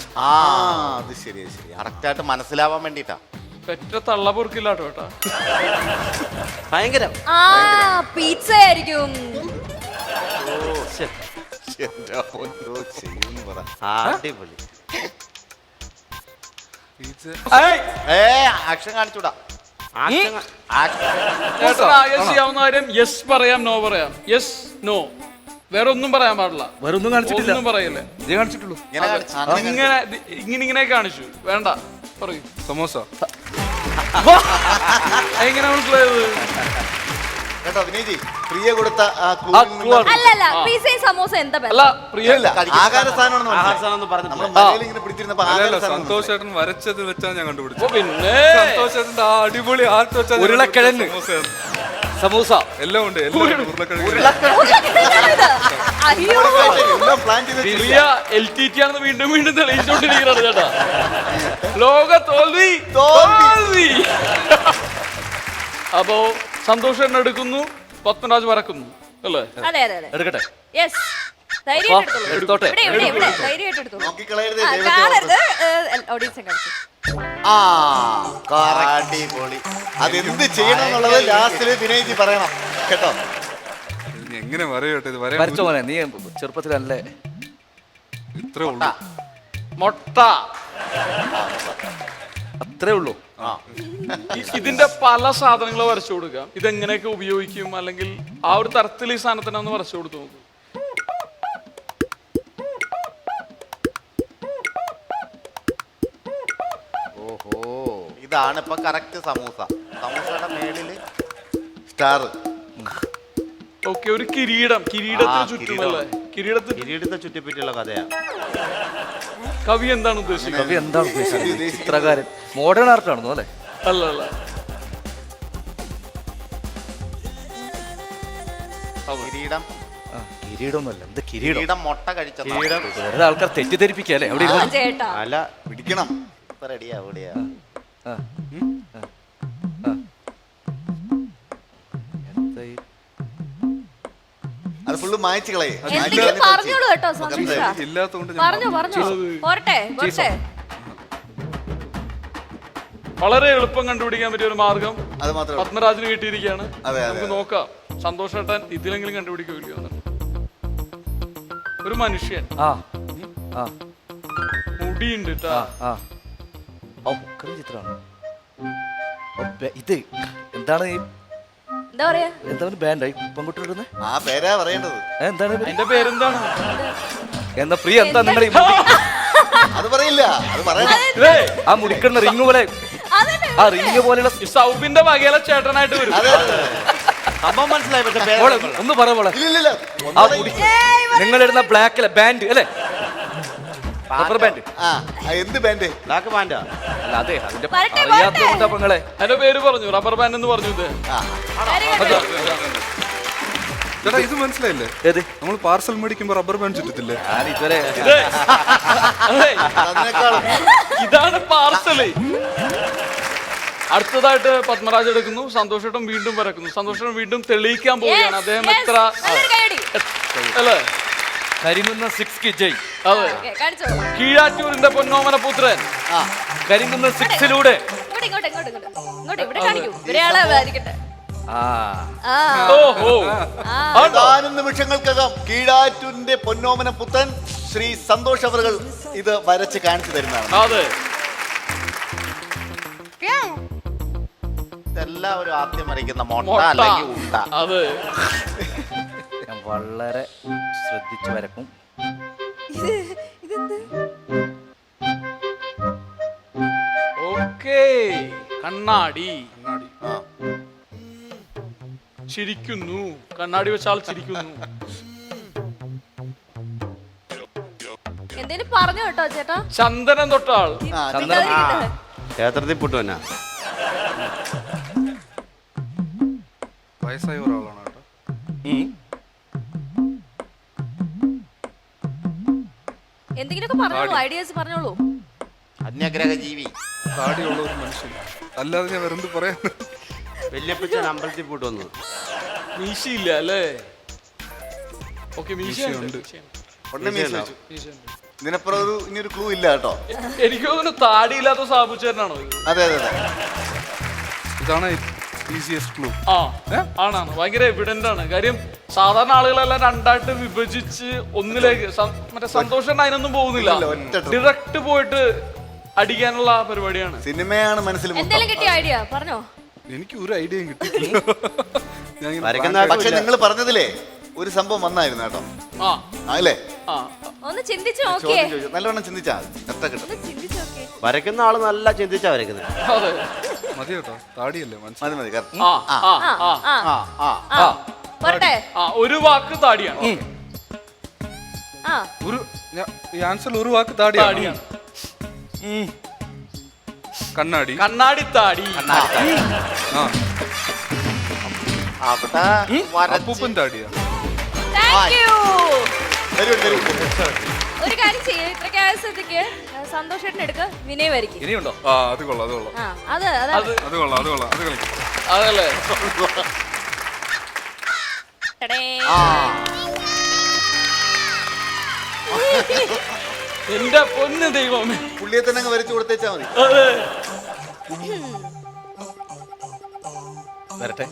അത് ശരി കറക്റ്റ് ആയിട്ട് മനസ്സിലാവാൻ വേണ്ടിട്ടാ. പെറ്റ തള്ള പൊറുക്കില്ല കേട്ടോ. ഭയങ്കര പിസ്സ ആയിരിക്കും. അടിപൊളി. ആക്ഷൻ കാണിച്ചൂടാ. ചെയ്യാവുന്ന കാര്യം യെസ് പറയാം, നോ പറയാം. യെസ്, നോ, വേറെ ഒന്നും പറയാൻ പാടില്ല. വേറെ ഒന്നും കാണിച്ചിട്ടില്ല. ഒന്നും പറയല്ലേ? ഇതേ കാണിച്ചിട്ടുള്ളൂ. ഇങ്ങനെ കാണിച്ചു. വേണ്ട, പറയൂ. സമോസ. എങ്ങനെ മനസ്സിലായത്? കേട്ടോ വിനയ്ജി, പ്രിയ കൊടുത്ത അല്ലല്ല, പിസ്സയും സമോസ എന്താ അല്ല, പ്രിയ ആഹാര സാധനം സന്തോഷേട്ടൻ വരച്ചത് വെച്ചാണ് ഞാൻ കണ്ടുപിടിച്ചത്. പിന്നെ സന്തോഷേട്ടന്റെ ആ അടിപൊളി ആർട്ട് വെച്ചാൽ ഉരുളക്കിഴങ്ങ് സമൂസ എല്ലാം ഉണ്ട്. പ്രിയ LTT ആണെന്ന് വീണ്ടും വീണ്ടും തെളിയിച്ചുകൊണ്ടിരിക്കുകയാണ് ചേട്ടാ. ലോക തോൽവി. അപ്പോ സന്തോഷം എടുക്കുന്നു, പത്മരാജ് വരക്കുന്നു അല്ലേ? എടുക്കട്ടെ. എടുത്തോട്ടെ. അതെന്ത് ചെയ്യണം എന്നുള്ളത് ലാസ്റ്റില് വിനയ്ജി പറയണം കേട്ടോ. എങ്ങനെ വരയോട്ടെ? വരച്ചോ മോനെ, നീ ചെറുപ്പത്തിലല്ലേ? ഇത്രേ ഉള്ളൂ. മൊട്ട. അത്രേ ഉള്ളൂ. ഇതിന്റെ പല സാധനങ്ങൾ വരച്ചു കൊടുക്കാം. ഇതെങ്ങനെയൊക്കെ ഉപയോഗിക്കും, അല്ലെങ്കിൽ ആ ഒരു തരത്തിൽ ഈ സാധനത്തിനെ ഒന്ന് വരച്ചു കൊടുത്തു നോക്കും. ഓഹോ, ഇതാണ് ഇപ്പൊ കറക്റ്റ് സമൂസ. സമൂസയുടെ മേളില് സ്റ്റാർ. ഓക്കെ, ഒരു കിരീടത്തിന് ചുറ്റുമല്ലേ? കിരീടത്തെ ചുറ്റിപ്പറ്റിയുള്ള കഥയാണ്. കവി എന്താണ് ഉദ്ദേശിക്കുന്നത്? ചിത്രകാരൻ. മോഡേൺ ആർട്ട് ആണെന്നോ? അല്ലേ? അല്ല, കിരീടമൊന്നുമല്ല. എന്ത് കിരീടം? മുട്ട കഴിച്ച വെറുതെ ആൾക്കാർ തെറ്റിദ്ധരിപ്പിക്കല്ലേ? അവിടെ അല്ല, പിടിക്കണം. റെഡിയാ എവിടെയാ? അത് ഫുള്ള് മായ്ച്ചു കളയേ. പറഞ്ഞോളൂ കേട്ടോ. ഇല്ലാത്തോണ്ട് പറഞ്ഞു പോരട്ടെ. വളരെ എളുപ്പം കണ്ടുപിടിക്കാൻ പറ്റിയ ഒരു മാർഗം അത് മാത്രമേ പത്മരാജിന് കിട്ടിയിരിക്കുകയാണ്. അതെ, നമുക്ക് നോക്കാം സന്തോഷേട്ടൻ ഇതിലെങ്കിലും കണ്ടുപിടിക്കില്ലയോ. ഒരു മനുഷ്യൻ മുടിയുണ്ട് ട്ടാ. ചിത്രമാണ് ഇത്. എന്താണ് എന്താ പറയാ എന്താണ് ബാൻഡായി പെൺകുട്ടികളുടെ ആ പേരാ പറയേണ്ടത്. എന്താണ് അതിന്റെ പേരെന്താണ്? എന്താ പ്രിയ എന്താ നിങ്ങൾ അത് പറയില്ല, അത് പറയണം. ആ മുടിക്കുന്ന റിങ് പോലെ ആ റിങ് പോലെയുള്ള സൗബിന്റെ വകയിലെ ചേട്ടനായിട്ട് വരും. സംഭവം മനസ്സിലായി, പക്ഷെ ഒന്ന് പറ പോലെ ആ മുടി നിങ്ങളിടുന്ന ബ്ലാക്കിലെ ബാൻഡ് അല്ലേ? Rubber band. എന്ത് ബാൻഡ്? ബ്ലാക്ക് ബാൻഡാ? അല്ല അതെ, അതിന്റെ അറിയാത്ത പെങ്ങളെ അതിന്റെ പേര് പറഞ്ഞു, റബ്ബർ ബാൻഡ് എന്ന് പറഞ്ഞു. ഇത് ചേട്ടാ ഇത് മനസ്സിലായില്ലേ? ഏത്? നമ്മൾ പാർസൽ മേടിക്കുമ്പോ റബ്ബർ ബാൻഡ് ചുറ്റത്തില്ലേ? ഞാൻ ഇതുവരെ ഇതാണ് പാർസല്. അടുത്തതായിട്ട് പത്മരാജ് എടുക്കുന്നു, സന്തോഷേട്ടൻ വീണ്ടും വരക്കുന്നു. സന്തോഷേട്ടൻ വീണ്ടും തെളിയിക്കാൻ പോവുകയാണ് അദ്ദേഹം എത്ര അല്ലേ. കരിങ്ങുന്ന 6 ജയ്. അതെ, കീഴാറ്റൂരിന്റെ പൊന്നോമന പുത്രൻ കരിങ്ങുന്ന 6-ലൂടെ ഏതാനും നിമിഷങ്ങൾക്കകം കീഴാറ്റൂരിന്റെ പൊന്നോമന പുത്രൻ ശ്രീ സന്തോഷ് അവറുകൾ ഇത് വരച്ച് കാണിച്ചു തരുന്നതാണ്. അതെ, ഇതെല്ലാവരും ആദ്യം വരയ്ക്കുന്ന മൊട്ട അല്ലെങ്കിൽ ഉണ്ട. അതെ, ഞാൻ വളരെ ശ്രദ്ധിച്ചു വരക്കും. ഓക്കേ. കണ്ണാടി ചിരിക്കുന്നു, കണ്ണാടി വെച്ചാൽ ചിരിക്കുന്നു. എന്തേലും പറഞ്ഞു കേട്ടോ ചേട്ടാ. ചന്ദനം തൊട്ടാൾ ക്ഷേത്രത്തിൽ പൊട്ടുവന്നാ വയസ്സായ ഒരാളാണ് കേട്ടോ. എന്തെങ്കിലുമൊക്കെ പറഞ്ഞോളൂ, ഐഡിയാസ് പറഞ്ഞോളൂ. അന്യഗ്രഹ ജീവി, താടിയുള്ള ഒരു മനുഷ്യൻ. അല്ലാതെ ഞാൻ വേറെന്ത് പറയാൻ? വല്യപ്പച്ചൻ അമ്പലത്തിൽ പോയിട്ട് വന്നു. മീശയില്ല അല്ലേ? ഓക്കെ, മീശയുണ്ട്. ഇതിനപ്പുറം ഇനിയൊരു ക്ലൂ ഇല്ല കേട്ടോ. എനിക്ക് തോന്നുന്നു താടിയില്ലാത്ത സാബുച്ചേരനാണോ ഇത്? അതെ അതെ അതെ, ഇതാണ് ഈസിയസ്റ്റ് ക്ലൂ. ആണാണ്, ഭയങ്കര എവിഡന്റ് ആണ്. കാര്യം സാധാരണ ആളുകളെല്ലാം രണ്ടായിട്ട് വിഭജിച്ച് ഒന്നിലേക്ക് മറ്റേ സന്തോഷം അതിനൊന്നും പോകുന്നില്ല, ഡയറക്റ്റ് പോയിട്ട് അടിക്കാനുള്ള പരിപാടിയാണ്. സിനിമയാണ് മനസ്സിൽ. എന്തെങ്കിലും കിട്ടിയ ഐഡിയ പറഞ്ഞോ. എനിക്ക് ഒരു ഐഡിയയും കിട്ടി. പക്ഷെ നിങ്ങൾ പറഞ്ഞതിലേ ഒരു സംഭവം വന്നായിരുന്നു കേട്ടോ. അല്ലേ? ഒന്ന് ചിന്തിച്ചു നോക്കിയേ, നല്ലവണ്ണം ചിന്തിച്ചാ കിട്ടും. വരയ്ക്കുന്ന ആള് നല്ല ചിന്തിച്ചാ വരയ്ക്കുന്നത്. മതി കേട്ടോ, താടിയല്ലേ മതി മതി. ഒരു വാക്ക് താടിയാണ്. ഒരു ഈ ആൻസർ ഒരു വാക്ക് താടിയാണ്. കണ്ണാടി. കണ്ണാടി താടി. അപ്പൂപ്പൻ താടിയാ. ഒരു കാര്യം ചെയ്യേ, ഇത്രയ്ക്ക് ആവശ്യത്തേക്ക് സന്തോഷേട്ടൻ എടുക്ക, വിനയ് വരയ്ക്ക്. ഇനിയുണ്ടോ? അത് കൊള്ളാം, അത് കൊള്ളാം, അത് കൊള്ളാം, അത് കൊള്ളാം, അത് കളിക്കും. അതല്ലേ? എന്റെ പൊന്ന് ദൈവമേ, പുള്ളിയെ തന്നെ അങ്ങ് വരച്ചു കൊടുത്തേച്ചാ മതി. വരട്ടെ.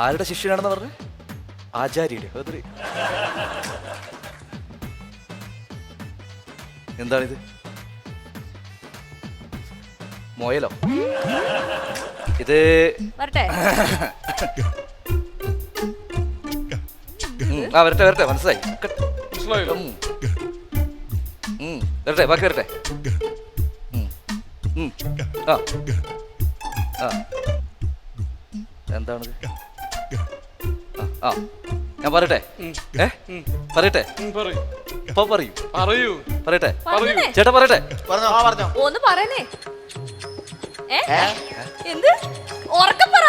ആരുടെ ശിഷ്യനാണെന്ന് പറഞ്ഞേ? ആചാര്യയുടെ. എന്താണിത്? മോയലോ? ഇത് വരട്ടെ. വരട്ടെ വരട്ടെ, മനസ്സിലായി. വരട്ടെ, ബാക്കി വരട്ടെ. എന്താണിത്? ഞാൻ പറയട്ടെ? പറയട്ടെ? ഇപ്പൊ പറയൂ. പറയട്ടെ? ചേട്ടാ പറയട്ടെ? ഒന്ന് പറയണേ. എന്ത് ഉറക്കം പറ.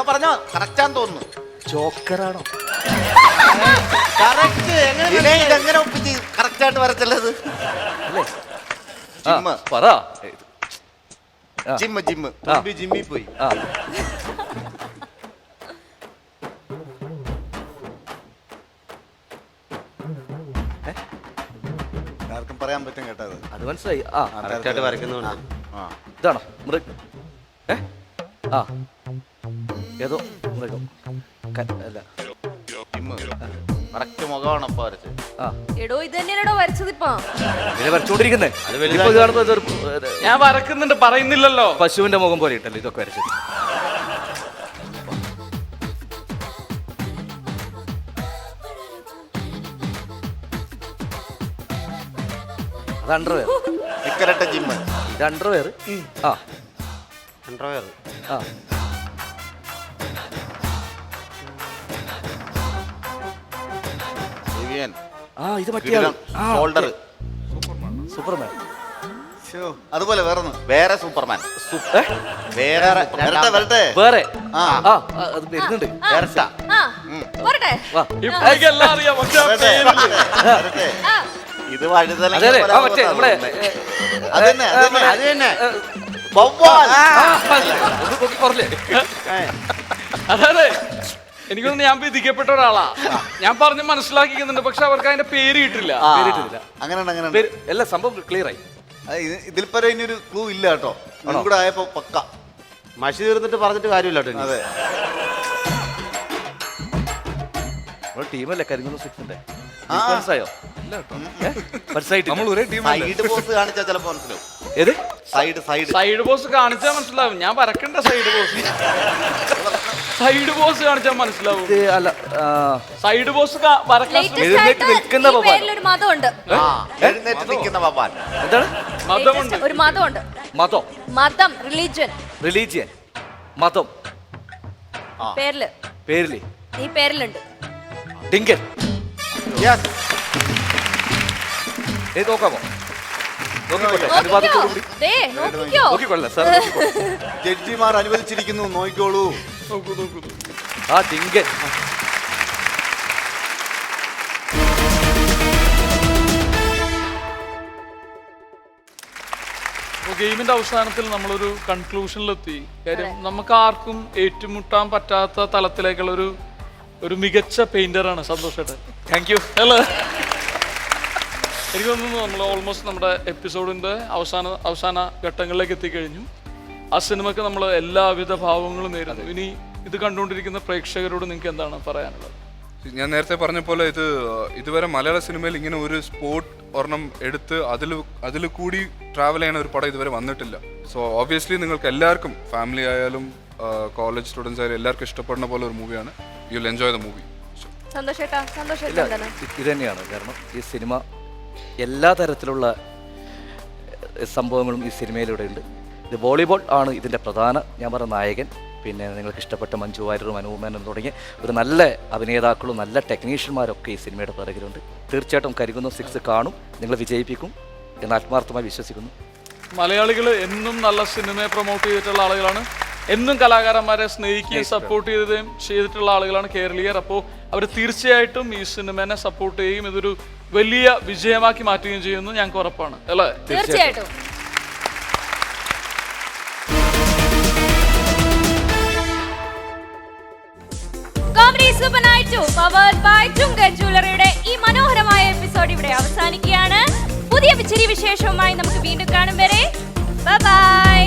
പറഞ്ഞോ, കറക്റ്റാന്ന് തോന്നുന്നു. ജോക്കറാണോ? എങ്ങനെ ഒപ്പിച്ച് കറക്റ്റായിട്ട് വരച്ചല്ലത്? പറ. ജിമ്മ് ജിമ്മിൽ പോയി. ആർക്കും പറയാൻ പറ്റും കേട്ടത്. അത് മനസ്സിലായി. കറക്റ്റായിട്ട് വരയ്ക്കുന്നുണ്ട്. ഇതാണോ മൃഗം? ആ ഏതോ മൃഗം അല്ല. കറക്റ്റ് മുഖമാണ് അപ്പൊ വരച്ചത്. എടോ ഇത് തന്നെയാണോ വരച്ചത് ഇപ്പൊ? ഇതിനെ വരച്ചോണ്ടിരിക്കുന്നേ. ഞാൻ വരക്കുന്നുണ്ട്, പറയുന്നില്ലല്ലോ. പശുവിന്റെ മുഖം പോലെ ഇട്ടല്ലോ ഇതൊക്കെ വരച്ചത്. അത് അണ്ടർവെയർ. നിക്കരട്ട ജിമ്മ്. ഇത് അണ്ടർവെയർ. ആ അണ്ടർവെയർ. ആ ഇത് മറ്റേ ഷോൾഡർ. സൂപ്പർമാൻ. അതുപോലെ വേറെ സൂപ്പർമാൻ. വേറെ വേറെ അത് വരുന്നുണ്ട്. ഇപ്പോഴേക്ക് എല്ലാം അറിയാം. ഇത് വഴുതല. അതെ എനിക്കൊന്ന് ഞാൻ വിധിക്കപ്പെട്ട ഒരാളാ. ഞാൻ പറഞ്ഞ് മനസ്സിലാക്കിക്കുന്നുണ്ട്, പക്ഷെ അവർക്ക് അതിന്റെ പേര് കിട്ടില്ല. അങ്ങനെ എല്ലാ സംഭവം ക്ലിയർ ആയി. ഇതിൽ പരം ഇനിയൊരു ക്ലൂ ഇല്ല കേട്ടോ. കൂടെ ആയപ്പോ പക്ക മഷി തീർന്നിട്ട് പറഞ്ഞിട്ട് കാര്യമില്ല കേട്ടോ. അതെ ടീമല്ലേ കരിങ്ങുന്ന സിക്സിന്റെ മനസ്സിലായോ? സൈഡ് പോസ് കാണിച്ചാൽ ചിലപ്പോ മനസ്സിലാവും. ഏത് സൈഡ് പോസ് കാണിച്ചാൽ മനസ്സിലാവും. ഞാൻ വരക്കണ്ട സൈഡ് പോസ്. സൈഡ് പോസ് കാണിച്ചാൽ മനസ്സിലാവും. അല്ല സൈഡ് പോസ് നിൽക്കുന്ന ഒരു മതമുണ്ട്. എഴുന്നേറ്റ് നിൽക്കുന്ന പപ്പാൻ. എന്താണ്? മതമുണ്ട്. ഒരു മതമുണ്ട്. മതം റിലീജിയൻ മതം പേരില് ഈ പേരിലുണ്ട്. ഡിങ്കൻ. നോക്കാമോ? നോക്കിക്കൊള്ളാം സാർ. ജഡ്ജിമാർ അനുവദിച്ചിരിക്കുന്നു, നോക്കിക്കോളൂ. ആ ഡിങ്കൻ. ഗെയിമിന്റെ അവസാനത്തിൽ നമ്മളൊരു കൺക്ലൂഷനിലെത്തി. കാര്യം നമുക്ക് ആർക്കും ഏറ്റുമുട്ടാൻ പറ്റാത്ത തലത്തിലേക്കുള്ള ഒരു മികച്ച പെയിന്ററാണ് സന്തോഷേട്ടൻ. Thank you. അല്ലേ? എനിക്ക് തോന്നുന്നു നമ്മൾ ഓൾമോസ്റ്റ് നമ്മുടെ എപ്പിസോഡിന്റെ അവസാന ഘട്ടങ്ങളിലേക്ക് എത്തിക്കഴിഞ്ഞു. ആ സിനിമയ്ക്ക് നമ്മൾ എല്ലാവിധ ഭാവങ്ങളും നേരുന്നു. ഇനി ഇത് കണ്ടുകൊണ്ടിരിക്കുന്ന പ്രേക്ഷകരോട് നിങ്ങൾക്ക് എന്താണ് പറയാനുള്ളത്? ഞാൻ നേരത്തെ പറഞ്ഞ പോലെ ഇതുവരെ മലയാള സിനിമയിൽ ഇങ്ങനെ ഒരു സ്പോർട്ട് ഒരെണ്ണം എടുത്ത് അതിൽ കൂടി ട്രാവൽ ചെയ്യുന്ന ഒരു പടം ഇതുവരെ വന്നിട്ടില്ല. സോ ഓബ്വിയസ്ലി നിങ്ങൾക്ക് എല്ലാവർക്കും, ഫാമിലി ആയാലും കോളേജ് സ്റ്റുഡൻസ് ആയാലും എല്ലാവർക്കും ഇഷ്ടപ്പെടുന്ന പോലെ ഒരു മൂവിയാണ്. You will enjoy the movie. ഇത് തന്നെയാണ് കാരണം ഈ സിനിമ എല്ലാ തരത്തിലുള്ള സംഭവങ്ങളും ഈ സിനിമയിലൂടെ ഉണ്ട്. ഇത് വോളിബോൾ ആണ് ഇതിൻ്റെ പ്രധാന ഞാൻ പറഞ്ഞ നായകൻ. പിന്നെ നിങ്ങൾക്ക് ഇഷ്ടപ്പെട്ട മഞ്ജു വാര്യറും അനുപമനും തുടങ്ങിയ ഒരു നല്ല അഭിനേതാക്കളും നല്ല ടെക്നീഷ്യന്മാരൊക്കെ ഈ സിനിമയുടെ പിറകിലുണ്ട്. തീർച്ചയായിട്ടും കരികുന്ന 6 കാണും, നിങ്ങൾ വിജയിപ്പിക്കും എന്ന് ആത്മാർത്ഥമായി വിശ്വസിക്കുന്നു. മലയാളികൾ എന്നും നല്ല സിനിമയെ പ്രൊമോട്ട് ചെയ്തിട്ടുള്ള ആളുകളാണ്. എന്നും കലാകാരന്മാരെ സ്നേഹിക്കുകയും സപ്പോർട്ട് ചെയ്തിട്ടുള്ള ആളുകളാണ് കേരളീയർ. അപ്പോൾ അവർ തീർച്ചയായിട്ടും ഈ സിനിമനെ സപ്പോർട്ട് ചെയ്യുകയും ഇതൊരു വലിയ വിജയമാക്കി മാറ്റുകയും ചെയ്യുമെന്ന് ഞങ്ങൾക്ക് ഉറപ്പാണ്. അല്ലേ? തീർച്ചയായിട്ടും. Comedy super night 2 powered by Chungan ജ്വല്ലറിയുടെ ഈ മനോഹരമായ എപ്പിസോഡ് ഇവിടെ അവസാനിക്കുകയാണ്. പുതിയ ചിരി വിശേഷവുമായി നമുക്ക് വീണ്ടും കാണും വരെ ബൈ ബൈ.